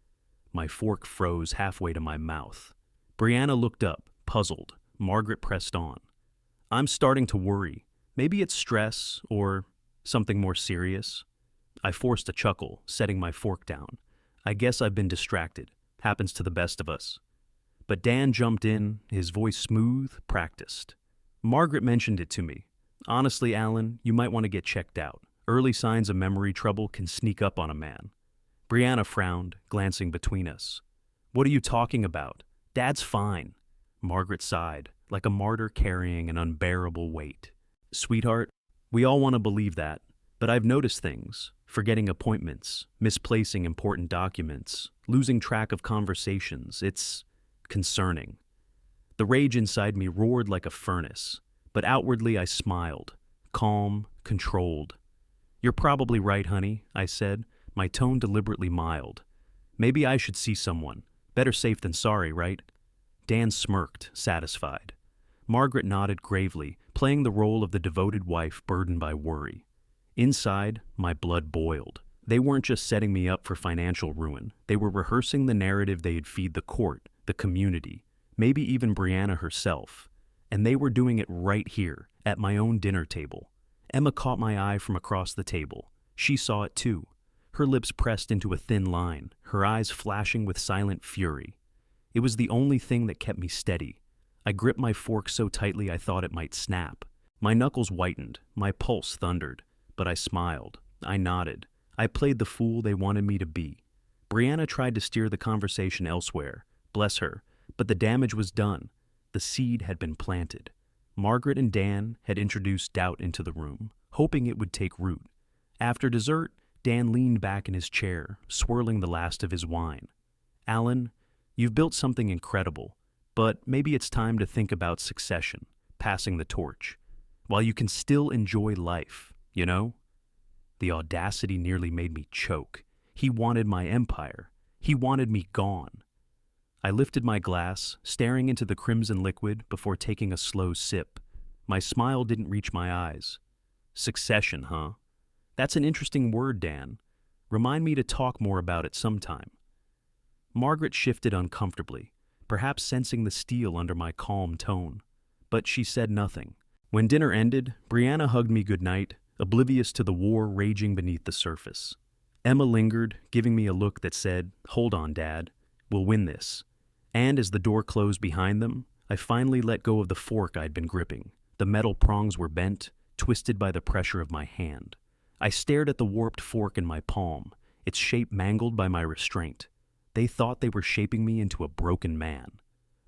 My fork froze halfway to my mouth. Brianna looked up, puzzled. Margaret pressed on. "I'm starting to worry. Maybe it's stress, or something more serious." I forced a chuckle, setting my fork down. "I guess I've been distracted. Happens to the best of us." But Dan jumped in, his voice smooth, practiced. "Margaret mentioned it to me. Honestly, Alan, you might want to get checked out. Early signs of memory trouble can sneak up on a man." Brianna frowned, glancing between us. "What are you talking about? Dad's fine." Margaret sighed, like a martyr carrying an unbearable weight. "Sweetheart, we all want to believe that, but I've noticed things. Forgetting appointments, misplacing important documents, losing track of conversations. It's concerning." The rage inside me roared like a furnace, but outwardly I smiled, calm, controlled. "You're probably right, honey," I said, my tone deliberately mild. "Maybe I should see someone. Better safe than sorry, right?" Dan smirked, satisfied. Margaret nodded gravely, playing the role of the devoted wife burdened by worry. Inside, my blood boiled. They weren't just setting me up for financial ruin. They were rehearsing the narrative they'd feed the court, the community, maybe even Brianna herself. And they were doing it right here, at my own dinner table. Emma caught my eye from across the table. She saw it too. Her lips pressed into a thin line, her eyes flashing with silent fury. It was the only thing that kept me steady. I gripped my fork so tightly I thought it might snap. My knuckles whitened, my pulse thundered. But I smiled. I nodded. I played the fool they wanted me to be. Brianna tried to steer the conversation elsewhere. Bless her. But the damage was done. The seed had been planted. Margaret and Dan had introduced doubt into the room, hoping it would take root. After dessert, Dan leaned back in his chair, swirling the last of his wine. "Alan, you've built something incredible, but maybe it's time to think about succession, passing the torch, while you can still enjoy life. You know?" The audacity nearly made me choke. He wanted my empire. He wanted me gone. I lifted my glass, staring into the crimson liquid before taking a slow sip. My smile didn't reach my eyes. "Succession, huh? That's an interesting word, Dan. Remind me to talk more about it sometime." Margaret shifted uncomfortably, perhaps sensing the steel under my calm tone. But she said nothing. When dinner ended, Brianna hugged me goodnight, oblivious to the war raging beneath the surface. Emma lingered, giving me a look that said, "Hold on, Dad. We'll win this." And as the door closed behind them, I finally let go of the fork I'd been gripping. The metal prongs were bent, twisted by the pressure of my hand. I stared at the warped fork in my palm, its shape mangled by my restraint. They thought they were shaping me into a broken man.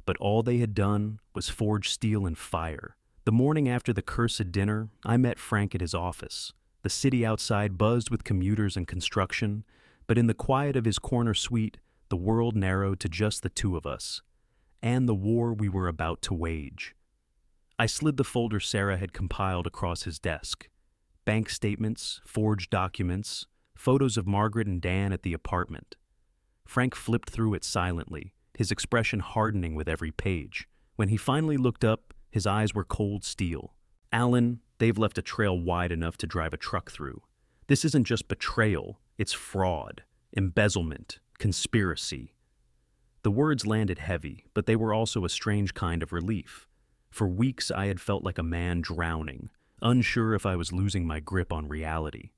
But all they had done was forge steel and fire, The morning after the cursed dinner, I met Frank at his office. The city outside buzzed with commuters and construction, but in the quiet of his corner suite, the world narrowed to just the two of us, and the war we were about to wage. I slid the folder Sarah had compiled across his desk. Bank statements, forged documents, photos of Margaret and Dan at the apartment. Frank flipped through it silently, his expression hardening with every page. When he finally looked up, his eyes were cold steel. "Alan, they've left a trail wide enough to drive a truck through. This isn't just betrayal, it's fraud, embezzlement, conspiracy." The words landed heavy, but they were also a strange kind of relief. For weeks I had felt like a man drowning, unsure if I was losing my grip on reality.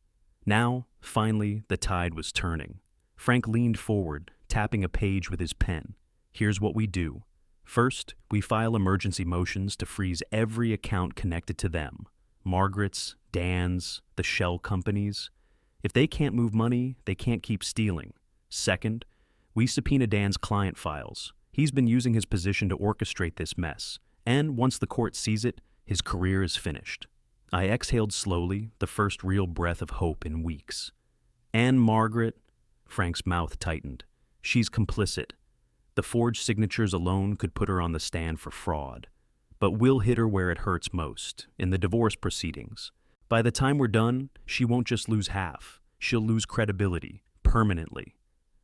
Now, finally, the tide was turning. Frank leaned forward, tapping a page with his pen. "Here's what we do. First, we file emergency motions to freeze every account connected to them. Margaret's, Dan's, the shell companies. If they can't move money, they can't keep stealing. Second, we subpoena Dan's client files. He's been using his position to orchestrate this mess, and once the court sees it, his career is finished." I exhaled slowly, the first real breath of hope in weeks. "And Margaret," Frank's mouth tightened. "She's complicit. The forged signatures alone could put her on the stand for fraud. But we'll hit her where it hurts most, in the divorce proceedings. By the time we're done, she won't just lose half. She'll lose credibility, permanently."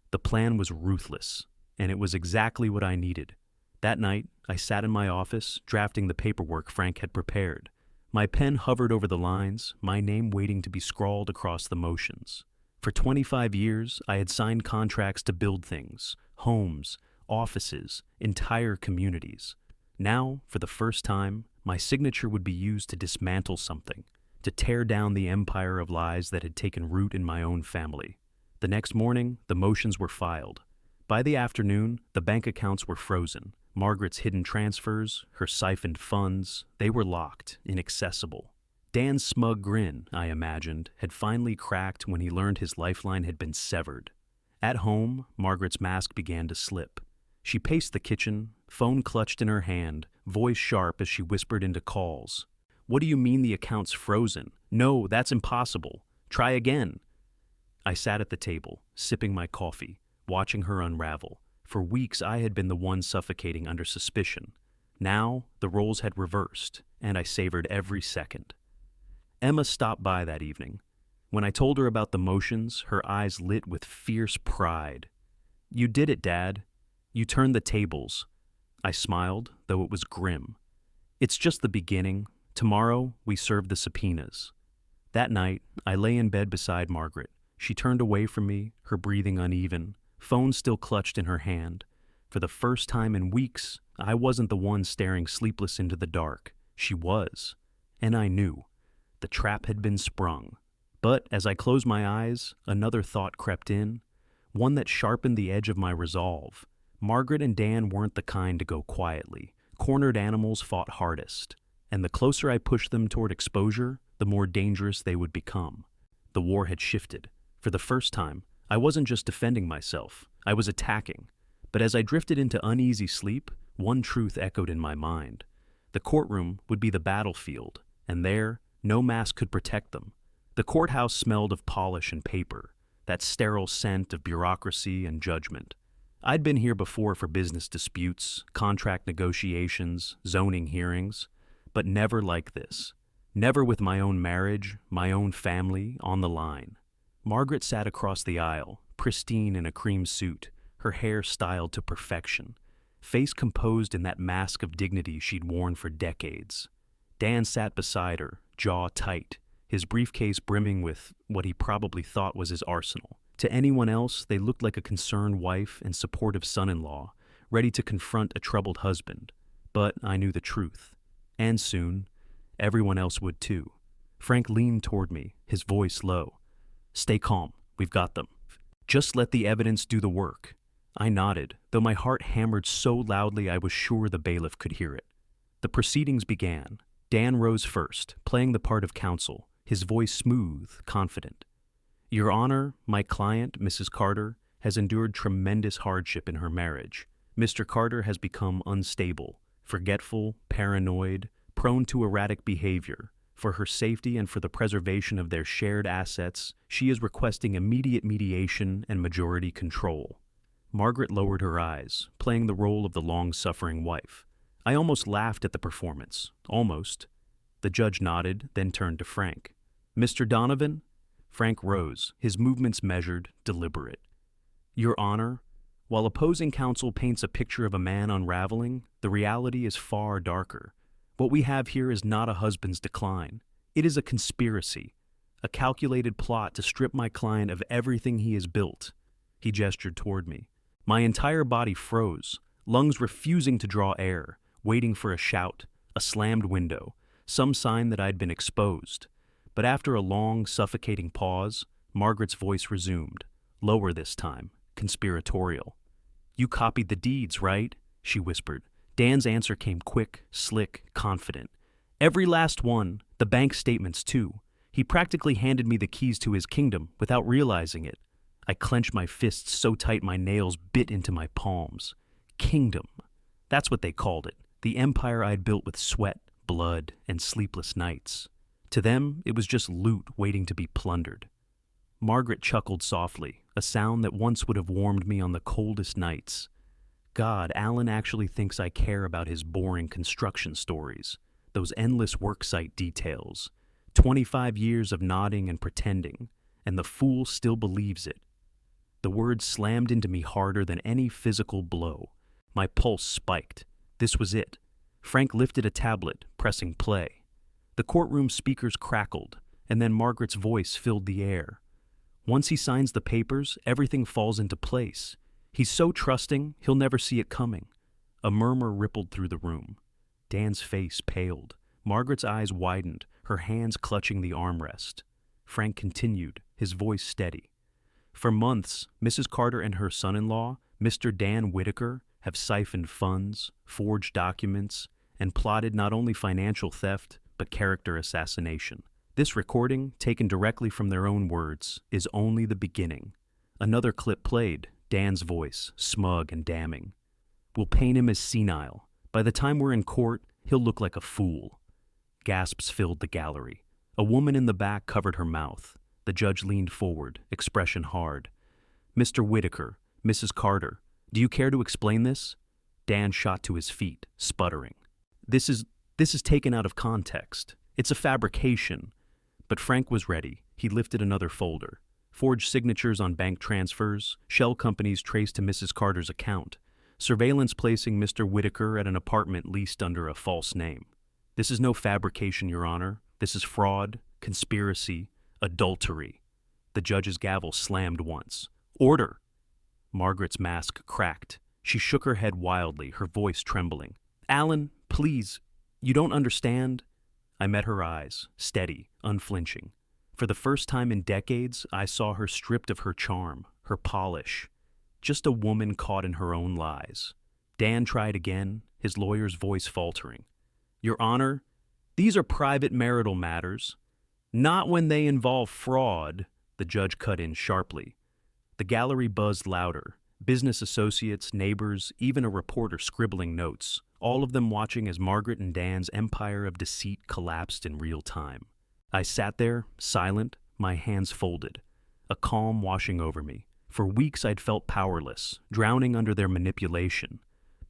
The plan was ruthless, and it was exactly what I needed. That night, I sat in my office, drafting the paperwork Frank had prepared. My pen hovered over the lines, my name waiting to be scrawled across the motions. For 25 years, I had signed contracts to build things, homes, offices, entire communities. Now, for the first time, my signature would be used to dismantle something, to tear down the empire of lies that had taken root in my own family. The next morning, the motions were filed. By the afternoon, the bank accounts were frozen. Margaret's hidden transfers, her siphoned funds, they were locked, inaccessible. Dan's smug grin, I imagined, had finally cracked when he learned his lifeline had been severed. At home, Margaret's mask began to slip. She paced the kitchen, phone clutched in her hand, voice sharp as she whispered into calls. "What do you mean the account's frozen? No, that's impossible. Try again." I sat at the table, sipping my coffee, watching her unravel. For weeks I had been the one suffocating under suspicion. Now, the roles had reversed, and I savored every second. Emma stopped by that evening. When I told her about the motions, her eyes lit with fierce pride. "You did it, Dad. You turned the tables." I smiled, though it was grim. "It's just the beginning. Tomorrow, we serve the subpoenas." That night, I lay in bed beside Margaret. She turned away from me, her breathing uneven, phone still clutched in her hand. For the first time in weeks, I wasn't the one staring sleepless into the dark. She was. And I knew. The trap had been sprung. But as I closed my eyes, another thought crept in, one that sharpened the edge of my resolve. Margaret and Dan weren't the kind to go quietly. Cornered animals fought hardest. And the closer I pushed them toward exposure, the more dangerous they would become. The war had shifted. For the first time, I wasn't just defending myself, I was attacking. But as I drifted into uneasy sleep, one truth echoed in my mind. The courtroom would be the battlefield, and there, no mask could protect them. The courthouse smelled of polish and paper, that sterile scent of bureaucracy and judgment. I'd been here before for business disputes, contract negotiations, zoning hearings, but never like this. Never with my own marriage, my own family, on the line. Margaret sat across the aisle, pristine in a cream suit, her hair styled to perfection, face composed in that mask of dignity she'd worn for decades. Dan sat beside her, jaw tight, his briefcase brimming with what he probably thought was his arsenal. To anyone else, they looked like a concerned wife and supportive son-in-law, ready to confront a troubled husband. But I knew the truth. And soon, everyone else would too. Frank leaned toward me, his voice low. "Stay calm, we've got them. Just let the evidence do the work." I nodded, though my heart hammered so loudly I was sure the bailiff could hear it. The proceedings began. Dan rose first, playing the part of counsel, his voice smooth, confident. "Your Honor, my client, Mrs. Carter, has endured tremendous hardship in her marriage. Mr. Carter has become unstable, forgetful, paranoid, prone to erratic behavior. For her safety and for the preservation of their shared assets, she is requesting immediate mediation and majority control. Margaret lowered her eyes, playing the role of the long-suffering wife. I almost laughed at the performance. Almost. The judge nodded, then turned to Frank. "Mr. Donovan?" Frank rose, his movements measured, deliberate. "Your Honor, while opposing counsel paints a picture of a man unraveling, the reality is far darker. What we have here is not a husband's decline. It is a conspiracy, a calculated plot to strip my client of everything he has built." He gestured toward me. My entire body froze, lungs refusing to draw air, waiting for a shout, a slammed window, some sign that I'd been exposed. But after a long, suffocating pause, Margaret's voice resumed, lower this time, conspiratorial. "You copied the deeds, right?" she whispered. Dan's answer came quick, slick, confident. "Every last one, the bank statements too. He practically handed me the keys to his kingdom without realizing it." I clenched my fists so tight my nails bit into my palms. Kingdom. That's what they called it. The empire I'd built with sweat, blood, and sleepless nights. To them, it was just loot waiting to be plundered. Margaret chuckled softly, a sound that once would have warmed me on the coldest nights. God, Alan actually thinks I care about his boring construction stories, those endless worksite details, 25 years of nodding and pretending, and the fool still believes it. The words slammed into me harder than any physical blow. My pulse spiked. This was it. Frank lifted a tablet, pressing play. The courtroom speakers crackled, and then Margaret's voice filled the air. Once he signs the papers, everything falls into place. He's so trusting, he'll never see it coming. A murmur rippled through the room. Dan's face paled. Margaret's eyes widened, her hands clutching the armrest. Frank continued, his voice steady. "For months, Mrs. Carter and her son-in-law, Mr. Dan Whitaker, have siphoned funds, forged documents, and plotted not only financial theft, but character assassination. This recording, taken directly from their own words, is only the beginning." Another clip played, Dan's voice, smug and damning. "We'll paint him as senile. By the time we're in court, he'll look like a fool." Gasps filled the gallery. A woman in the back covered her mouth. The judge leaned forward, expression hard. "Mr. Whitaker, Mrs. Carter, do you care to explain this?" Dan shot to his feet, sputtering. This is taken out of context. It's a fabrication." But Frank was ready. He lifted another folder. Forged signatures on bank transfers, shell companies traced to Mrs. Carter's account, surveillance placing Mr. Whitaker at an apartment leased under a false name. "This is no fabrication, Your Honor. This is fraud, conspiracy, adultery." The judge's gavel slammed once. "Order!" Margaret's mask cracked. She shook her head wildly, her voice trembling. "Alan, please, you don't understand." I met her eyes, steady, unflinching. For the first time in decades, I saw her stripped of her charm, her polish. Just a woman caught in her own lies. Dan tried again, his lawyer's voice faltering. "Your Honor, these are private marital matters. Not when they involve fraud," the judge cut in sharply. The gallery buzzed louder. Business associates, neighbors, even a reporter scribbling notes, all of them watching as Margaret and Dan's empire of deceit collapsed in real time. I sat there, silent, my hands folded, a calm washing over me. For weeks I'd felt powerless, drowning under their manipulation.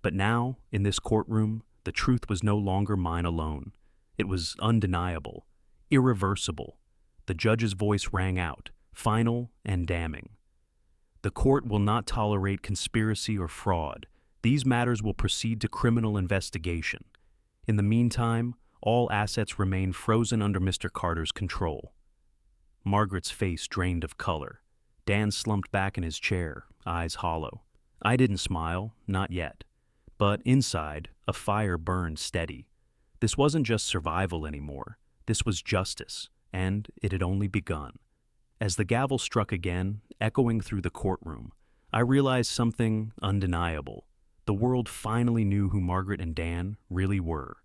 But now, in this courtroom, the truth was no longer mine alone. It was undeniable, irreversible. The judge's voice rang out, final and damning. "The court will not tolerate conspiracy or fraud. These matters will proceed to criminal investigation. In the meantime, all assets remain frozen under Mr. Carter's control." Margaret's face drained of color. Dan slumped back in his chair, eyes hollow. I didn't smile, not yet. But inside, a fire burned steady. This wasn't just survival anymore. This was justice, and it had only begun. As the gavel struck again, echoing through the courtroom, I realized something undeniable. The world finally knew who Margaret and Dan really were,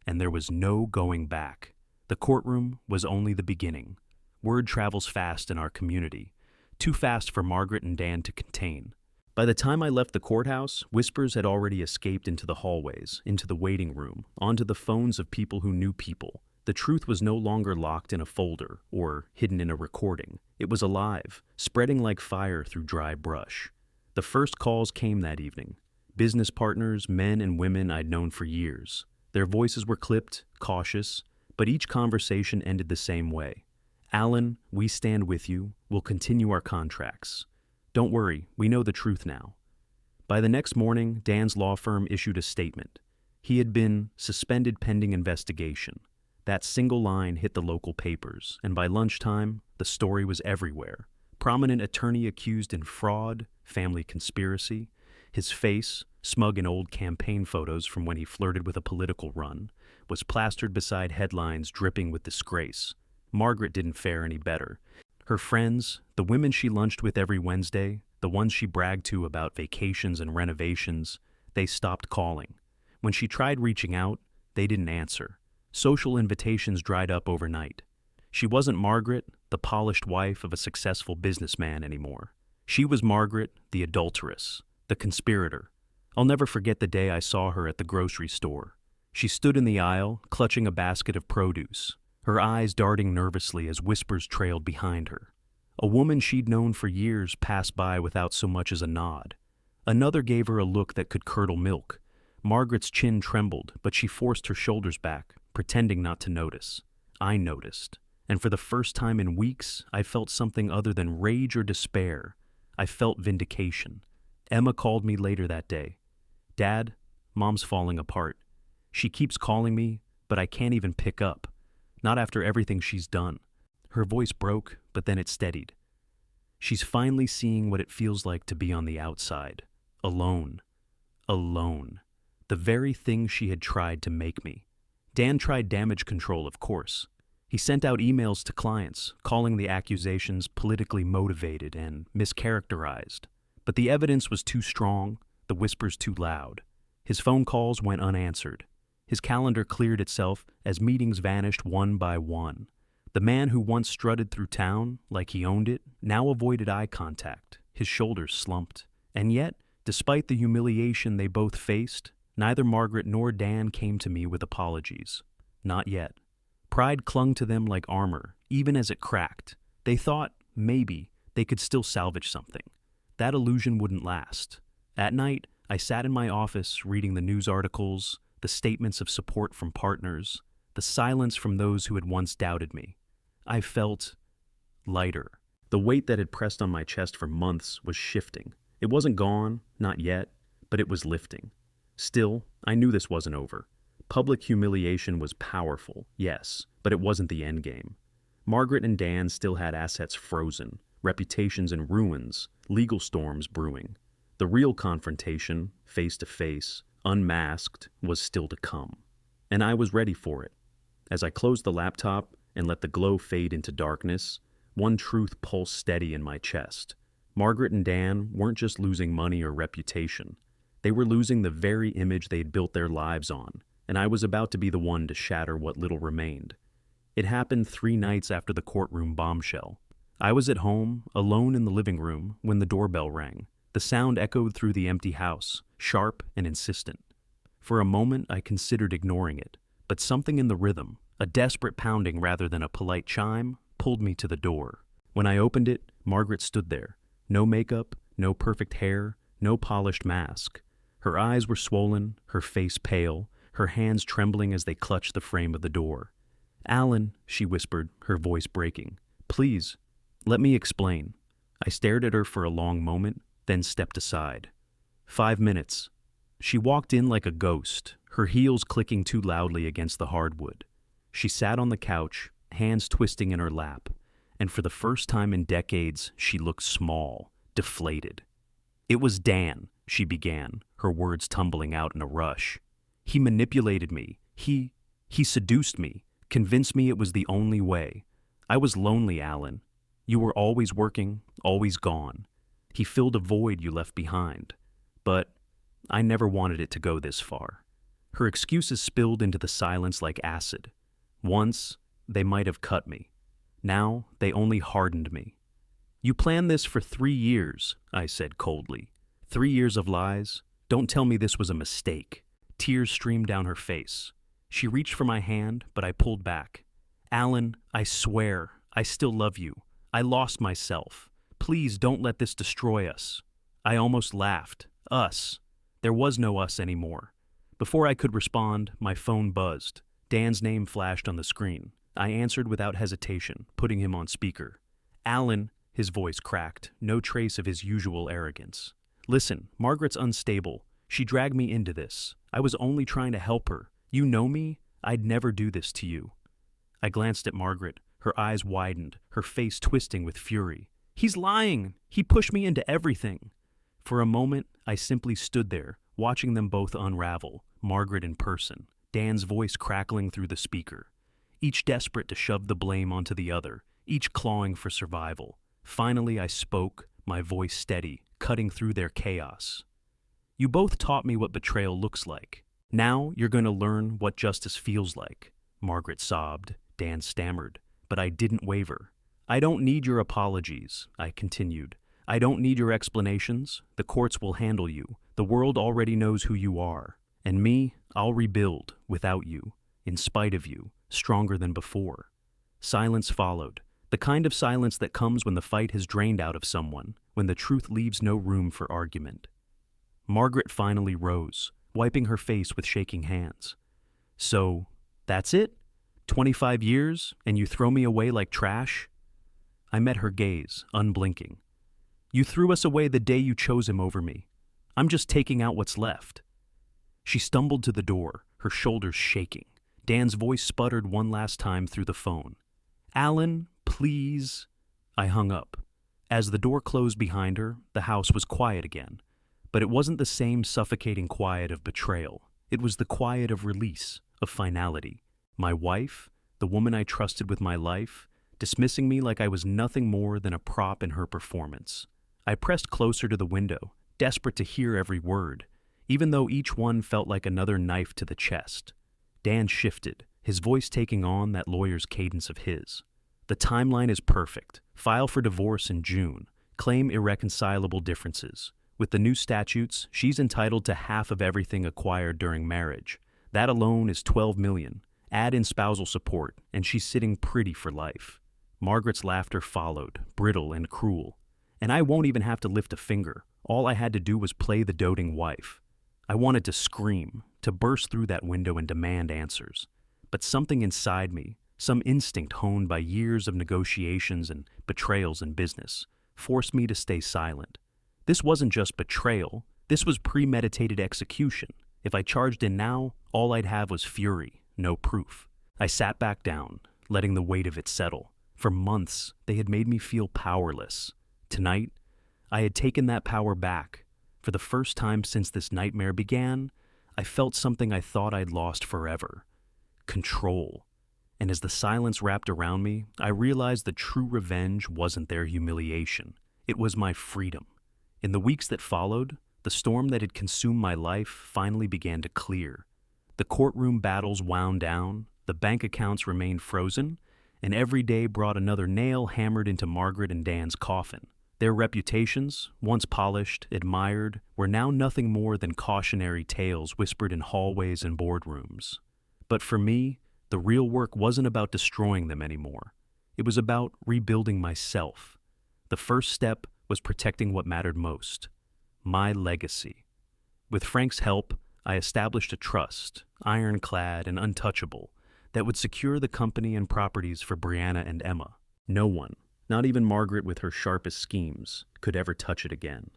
and there was no going back. The courtroom was only the beginning. Word travels fast in our community, too fast for Margaret and Dan to contain. By the time I left the courthouse, whispers had already escaped into the hallways, into the waiting room, onto the phones of people who knew people. The truth was no longer locked in a folder or hidden in a recording. It was alive, spreading like fire through dry brush. The first calls came that evening. Business partners, men and women I'd known for years. Their voices were clipped, cautious, but each conversation ended the same way. Alan, we stand with you. We'll continue our contracts. Don't worry, we know the truth now. By the next morning, Dan's law firm issued a statement. He had been suspended pending investigation. That single line hit the local papers, and by lunchtime, the story was everywhere. Prominent attorney accused in fraud, family conspiracy. His face, smug in old campaign photos from when he flirted with a political run, was plastered beside headlines dripping with disgrace. Margaret didn't fare any better. Her friends, the women she lunched with every Wednesday, the ones she bragged to about vacations and renovations, they stopped calling. When she tried reaching out, they didn't answer. Social invitations dried up overnight. She wasn't Margaret, the polished wife of a successful businessman anymore. She was Margaret, the adulteress, the conspirator. I'll never forget the day I saw her at the grocery store. She stood in the aisle, clutching a basket of produce, her eyes darting nervously as whispers trailed behind her. A woman she'd known for years passed by without so much as a nod. Another gave her a look that could curdle milk. Margaret's chin trembled, but she forced her shoulders back, pretending not to notice. I noticed, and for the first time in weeks, I felt something other than rage or despair. I felt vindication. Emma called me later that day. Dad, Mom's falling apart. She keeps calling me, but I can't even pick up. Not after everything she's done. Her voice broke, but then it steadied. She's finally seeing what it feels like to be on the outside. Alone. Alone. The very thing she had tried to make me. Dan tried damage control, of course. He sent out emails to clients, calling the accusations politically motivated and mischaracterized. But the evidence was too strong, the whispers too loud. His phone calls went unanswered. His calendar cleared itself as meetings vanished one by one. The man who once strutted through town like he owned it now avoided eye contact. His shoulders slumped. And yet, despite the humiliation they both faced, neither Margaret nor Dan came to me with apologies. Not yet. Pride clung to them like armor, even as it cracked. They thought, maybe, they could still salvage something. That illusion wouldn't last. At night, I sat in my office reading the news articles, the statements of support from partners, the silence from those who had once doubted me. I felt lighter. The weight that had pressed on my chest for months was shifting. It wasn't gone, not yet, but it was lifting. Still, I knew this wasn't over. Public humiliation was powerful, yes, but it wasn't the endgame. Margaret and Dan still had assets frozen, reputations in ruins, legal storms brewing. The real confrontation, face to face, unmasked, was still to come. And I was ready for it. As I closed the laptop and let the glow fade into darkness, one truth pulsed steady in my chest. Margaret and Dan weren't just losing money or reputation. They were losing the very image they'd built their lives on, and I was about to be the one to shatter what little remained. It happened 3 nights after the courtroom bombshell. I was at home, alone in the living room, when the doorbell rang. The sound echoed through the empty house, sharp and insistent. For a moment, I considered ignoring it, but something in the rhythm, a desperate pounding rather than a polite chime, pulled me to the door. When I opened it, Margaret stood there. No makeup, no perfect hair, no polished mask. Her eyes were swollen, her face pale, her hands trembling as they clutched the frame of the door. "Alan," she whispered, her voice breaking. "Please, let me explain." I stared at her for a long moment, then stepped aside. 5 minutes. She walked in like a ghost, her heels clicking too loudly against the hardwood. She sat on the couch, hands twisting in her lap, and for the first time in decades, she looked small, deflated. "It was Dan," she began, her words tumbling out in a rush. "He manipulated me. He seduced me, convinced me it was the only way. I was lonely, Alan. You were always working, always gone. He filled a void you left behind. But I never wanted it to go this far." Her excuses spilled into the silence like acid. Once, they might have cut me. Now, they only hardened me. "You planned this for 3 years," I said coldly. 3 years of lies? Don't tell me this was a mistake. Tears streamed down her face. She reached for my hand, but I pulled back. Alan, I swear, I still love you. I lost myself. Please don't let this destroy us. I almost laughed. Us. There was no us anymore. Before I could respond, my phone buzzed. Dan's name flashed on the screen. I answered without hesitation, putting him on speaker. Alan, his voice cracked, no trace of his usual arrogance. Listen, Margaret's unstable. She dragged me into this. I was only trying to help her. You know me? I'd never do this to you. I glanced at Margaret. Her eyes widened, her face twisting with fury. He's lying! He pushed me into everything. For a moment, I simply stood there, watching them both unravel, Margaret in person, Dan's voice crackling through the speaker. Each desperate to shove the blame onto the other, each clawing for survival. Finally, I spoke, my voice steady, cutting through their chaos. You both taught me what betrayal looks like. Now you're going to learn what justice feels like. Margaret sobbed. Dan stammered. But I didn't waver. I don't need your apologies, I continued. I don't need your explanations. The courts will handle you. The world already knows who you are. And me, I'll rebuild without you, in spite of you, stronger than before. Silence followed. The kind of silence that comes when the fight has drained out of someone, when the truth leaves no room for argument. Margaret finally rose, wiping her face with shaking hands. So, that's it? 25 years, and you throw me away like trash? I met her gaze, unblinking. You threw us away the day you chose him over me. I'm just taking out what's left. She stumbled to the door, her shoulders shaking. Dan's voice sputtered one last time through the phone. Alan, please. I hung up. As the door closed behind her, the house was quiet again. But it wasn't the same suffocating quiet of betrayal. It was the quiet of release, of finality. My wife, the woman I trusted with my life, dismissing me like I was nothing more than a prop in her performance. I pressed closer to the window, desperate to hear every word, even though each one felt like another knife to the chest. Dan shifted, his voice taking on that lawyer's cadence of his. The timeline is perfect. File for divorce in June. Claim irreconcilable differences. With the new statutes, she's entitled to half of everything acquired during marriage. That alone is $12 million. Add in spousal support, and she's sitting pretty for life. Margaret's laughter followed, brittle and cruel. And I won't even have to lift a finger. All I had to do was play the doting wife. I wanted to scream, to burst through that window and demand answers. But something inside me, some instinct honed by years of negotiations and betrayals in business, forced me to stay silent. This wasn't just betrayal, this was premeditated execution. If I charged in now, all I'd have was fury, no proof. I sat back down, letting the weight of it settle. For months, they had made me feel powerless. Tonight, I had taken that power back. For the first time since this nightmare began, I felt something I thought I'd lost forever. Control. And as the silence wrapped around me, I realized the true revenge wasn't their humiliation. It was my freedom. In the weeks that followed, the storm that had consumed my life finally began to clear. The courtroom battles wound down, the bank accounts remained frozen, and every day brought another nail hammered into Margaret and Dan's coffin. Their reputations, once polished, admired, were now nothing more than cautionary tales whispered in hallways and boardrooms. But for me, the real work wasn't about destroying them anymore. It was about rebuilding myself. The first step was protecting what mattered most, my legacy. With Frank's help, I established a trust, ironclad and untouchable, that would secure the company and properties for Brianna and Emma. No one, not even Margaret with her sharpest schemes, could ever touch it again.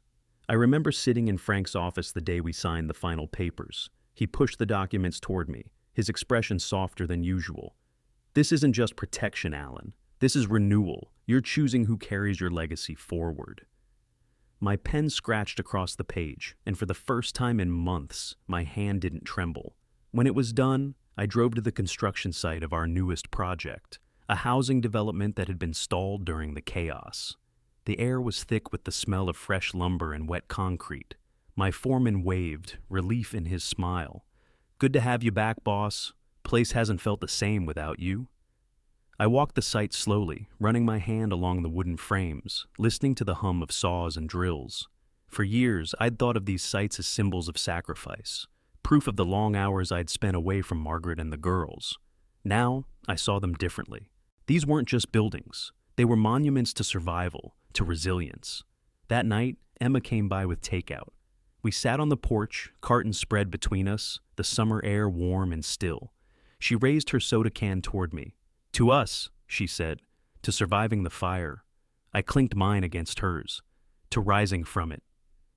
I remember sitting in Frank's office the day we signed the final papers. He pushed the documents toward me, his expression softer than usual. This isn't just protection, Alan. This is renewal. You're choosing who carries your legacy forward. My pen scratched across the page, and for the first time in months, my hand didn't tremble. When it was done, I drove to the construction site of our newest project, a housing development that had been stalled during the chaos. The air was thick with the smell of fresh lumber and wet concrete. My foreman waved, relief in his smile. Good to have you back, boss. Place hasn't felt the same without you. I walked the site slowly, running my hand along the wooden frames, listening to the hum of saws and drills. For years, I'd thought of these sites as symbols of sacrifice, proof of the long hours I'd spent away from Margaret and the girls. Now, I saw them differently. These weren't just buildings. They were monuments to survival, to resilience. That night, Emma came by with takeout. We sat on the porch, curtains spread between us, the summer air warm and still. She raised her soda can toward me. "To us," she said, "to surviving the fire." I clinked mine against hers. "To rising from it."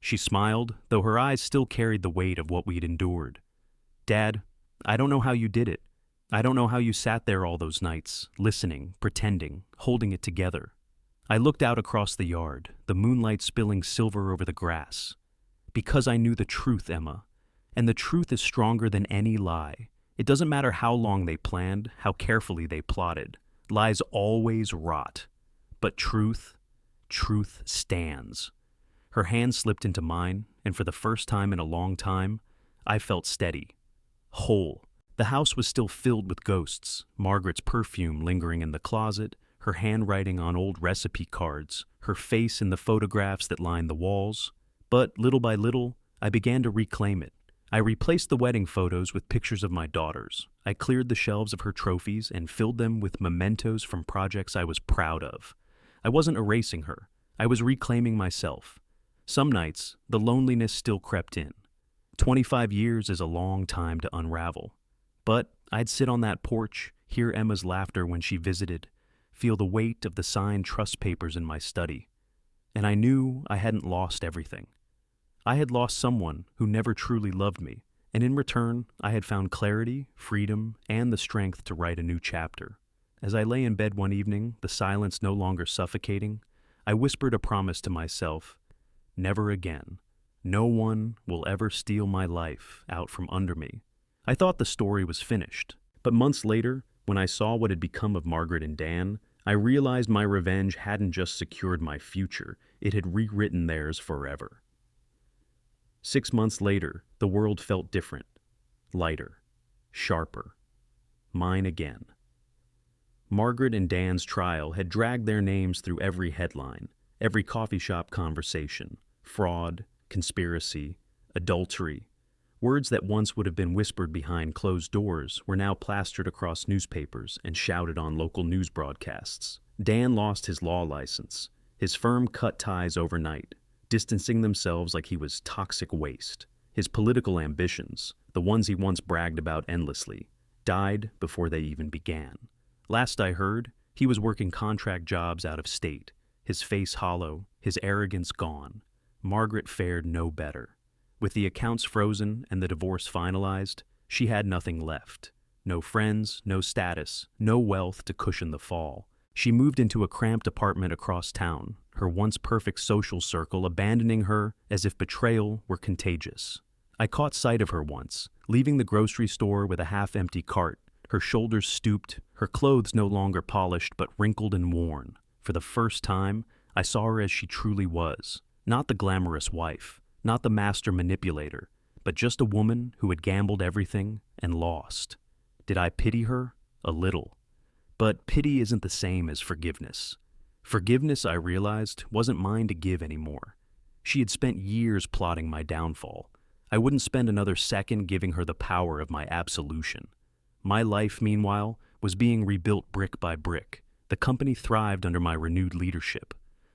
She smiled, though her eyes still carried the weight of what we'd endured. "Dad, I don't know how you did it. I don't know how you sat there all those nights, listening, pretending, holding it together." I looked out across the yard, the moonlight spilling silver over the grass. "Because I knew the truth, Emma. And the truth is stronger than any lie. It doesn't matter how long they planned, how carefully they plotted. Lies always rot. But truth stands." Her hand slipped into mine, and for the first time in a long time, I felt steady, whole. The house was still filled with ghosts, Margaret's perfume lingering in the closet, her handwriting on old recipe cards, her face in the photographs that lined the walls. But little by little, I began to reclaim it. I replaced the wedding photos with pictures of my daughters. I cleared the shelves of her trophies and filled them with mementos from projects I was proud of. I wasn't erasing her. I was reclaiming myself. Some nights, the loneliness still crept in. 25 years is a long time to unravel. But I'd sit on that porch, hear Emma's laughter when she visited, feel the weight of the signed trust papers in my study. And I knew I hadn't lost everything. I had lost someone who never truly loved me, and in return, I had found clarity, freedom, and the strength to write a new chapter. As I lay in bed one evening, the silence no longer suffocating, I whispered a promise to myself: never again. No one will ever steal my life out from under me. I thought the story was finished, but months later, when I saw what had become of Margaret and Dan, I realized my revenge hadn't just secured my future, it had rewritten theirs forever. 6 months later, the world felt different, lighter, sharper. Mine again. Margaret and Dan's trial had dragged their names through every headline, every coffee shop conversation: fraud, conspiracy, adultery. Words that once would have been whispered behind closed doors were now plastered across newspapers and shouted on local news broadcasts. Dan lost his law license. His firm cut ties overnight, distancing themselves like he was toxic waste. His political ambitions, the ones he once bragged about endlessly, died before they even began. Last I heard, he was working contract jobs out of state, his face hollow, his arrogance gone. Margaret fared no better. With the accounts frozen and the divorce finalized, she had nothing left. No friends, no status, no wealth to cushion the fall. She moved into a cramped apartment across town, her once perfect social circle abandoning her as if betrayal were contagious. I caught sight of her once, leaving the grocery store with a half-empty cart, her shoulders stooped, her clothes no longer polished but wrinkled and worn. For the first time, I saw her as she truly was, not the glamorous wife, not the master manipulator, but just a woman who had gambled everything and lost. Did I pity her? A little. But pity isn't the same as forgiveness. Forgiveness, I realized, wasn't mine to give anymore. She had spent years plotting my downfall. I wouldn't spend another second giving her the power of my absolution. My life, meanwhile, was being rebuilt brick by brick. The company thrived under my renewed leadership.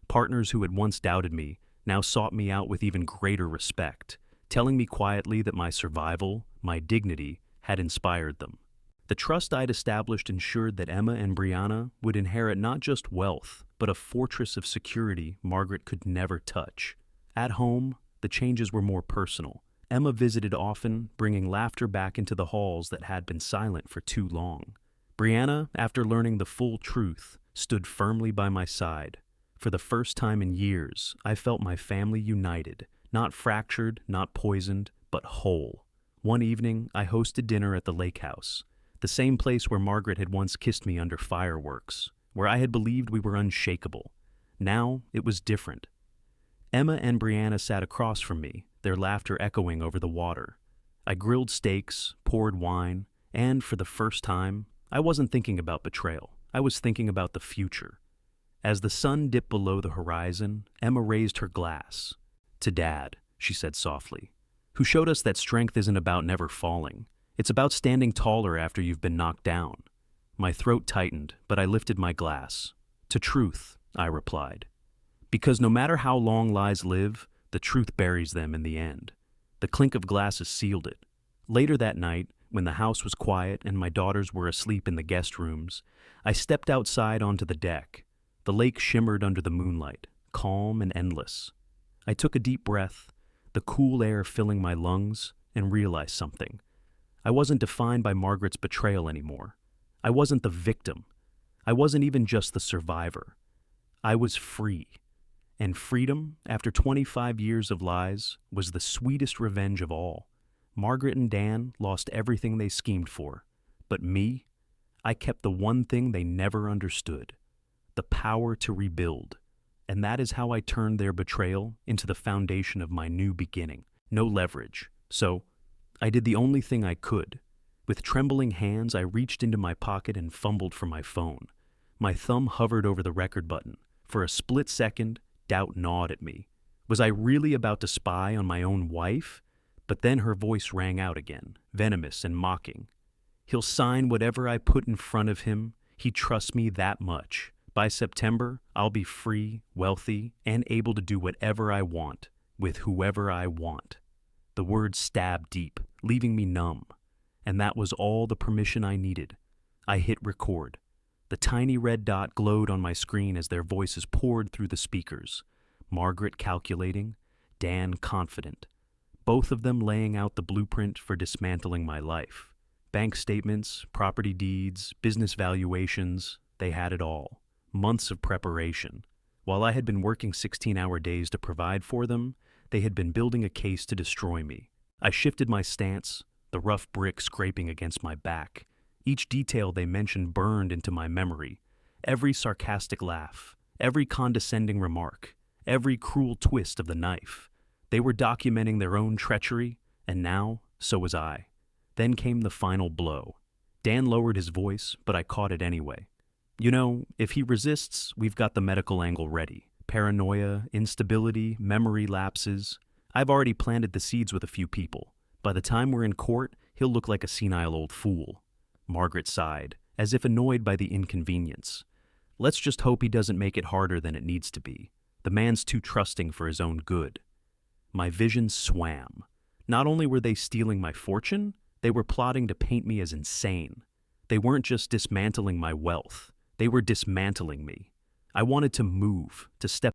Partners who had once doubted me now sought me out with even greater respect, telling me quietly that my survival, my dignity, had inspired them. The trust I'd established ensured that Emma and Brianna would inherit not just wealth, but a fortress of security Margaret could never touch. At home, the changes were more personal. Emma visited often, bringing laughter back into the halls that had been silent for too long. Brianna, after learning the full truth, stood firmly by my side. For the first time in years, I felt my family united, not fractured, not poisoned, but whole. One evening, I hosted dinner at the lake house, the same place where Margaret had once kissed me under fireworks, where I had believed we were unshakable. Now, it was different. Emma and Brianna sat across from me, their laughter echoing over the water. I grilled steaks, poured wine, and for the first time, I wasn't thinking about betrayal. I was thinking about the future. As the sun dipped below the horizon, Emma raised her glass. To Dad, she said softly, who showed us that strength isn't about never falling. It's about standing taller after you've been knocked down. My throat tightened, but I lifted my glass. To truth, I replied. Because no matter how long lies live, the truth buries them in the end. The clink of glasses sealed it. Later that night, when the house was quiet and my daughters were asleep in the guest rooms, I stepped outside onto the deck. The lake shimmered under the moonlight, calm and endless. I took a deep breath, the cool air filling my lungs, and realized something. I wasn't defined by Margaret's betrayal anymore. I wasn't the victim. I wasn't even just the survivor. I was free. And freedom, after 25 years of lies, was the sweetest revenge of all. Margaret and Dan lost everything they schemed for. But me, I kept the one thing they never understood, the power to rebuild. And that is how I turned their betrayal into the foundation of my new beginning. No leverage. So, I did the only thing I could. With trembling hands, I reached into my pocket and fumbled for my phone. My thumb hovered over the record button. For a split second, doubt gnawed at me. Was I really about to spy on my own wife? But then her voice rang out again, venomous and mocking. He'll sign whatever I put in front of him. He trusts me that much. By September, I'll be free, wealthy, and able to do whatever I want, with whoever I want. The words stabbed deep, leaving me numb. And that was all the permission I needed. I hit record. The tiny red dot glowed on my screen as their voices poured through the speakers. Margaret calculating, Dan confident. Both of them laying out the blueprint for dismantling my life. Bank statements, property deeds, business valuations, they had it all. Months of preparation. While I had been working 16-hour days to provide for them, they had been building a case to destroy me. I shifted my stance, the rough brick scraping against my back. Each detail they mentioned burned into my memory. Every sarcastic laugh, every condescending remark, every cruel twist of the knife. They were documenting their own treachery, and now, so was I. Then came the final blow. Dan lowered his voice, but I caught it anyway. You know, if he resists, we've got the medical angle ready. Paranoia, instability, memory lapses. I've already planted the seeds with a few people. By the time we're in court, he'll look like a senile old fool. Margaret sighed, as if annoyed by the inconvenience. Let's just hope he doesn't make it harder than it needs to be. The man's too trusting for his own good. My vision swam. Not only were they stealing my fortune, they were plotting to paint me as insane. They weren't just dismantling my wealth. They were dismantling me. I wanted to move, to step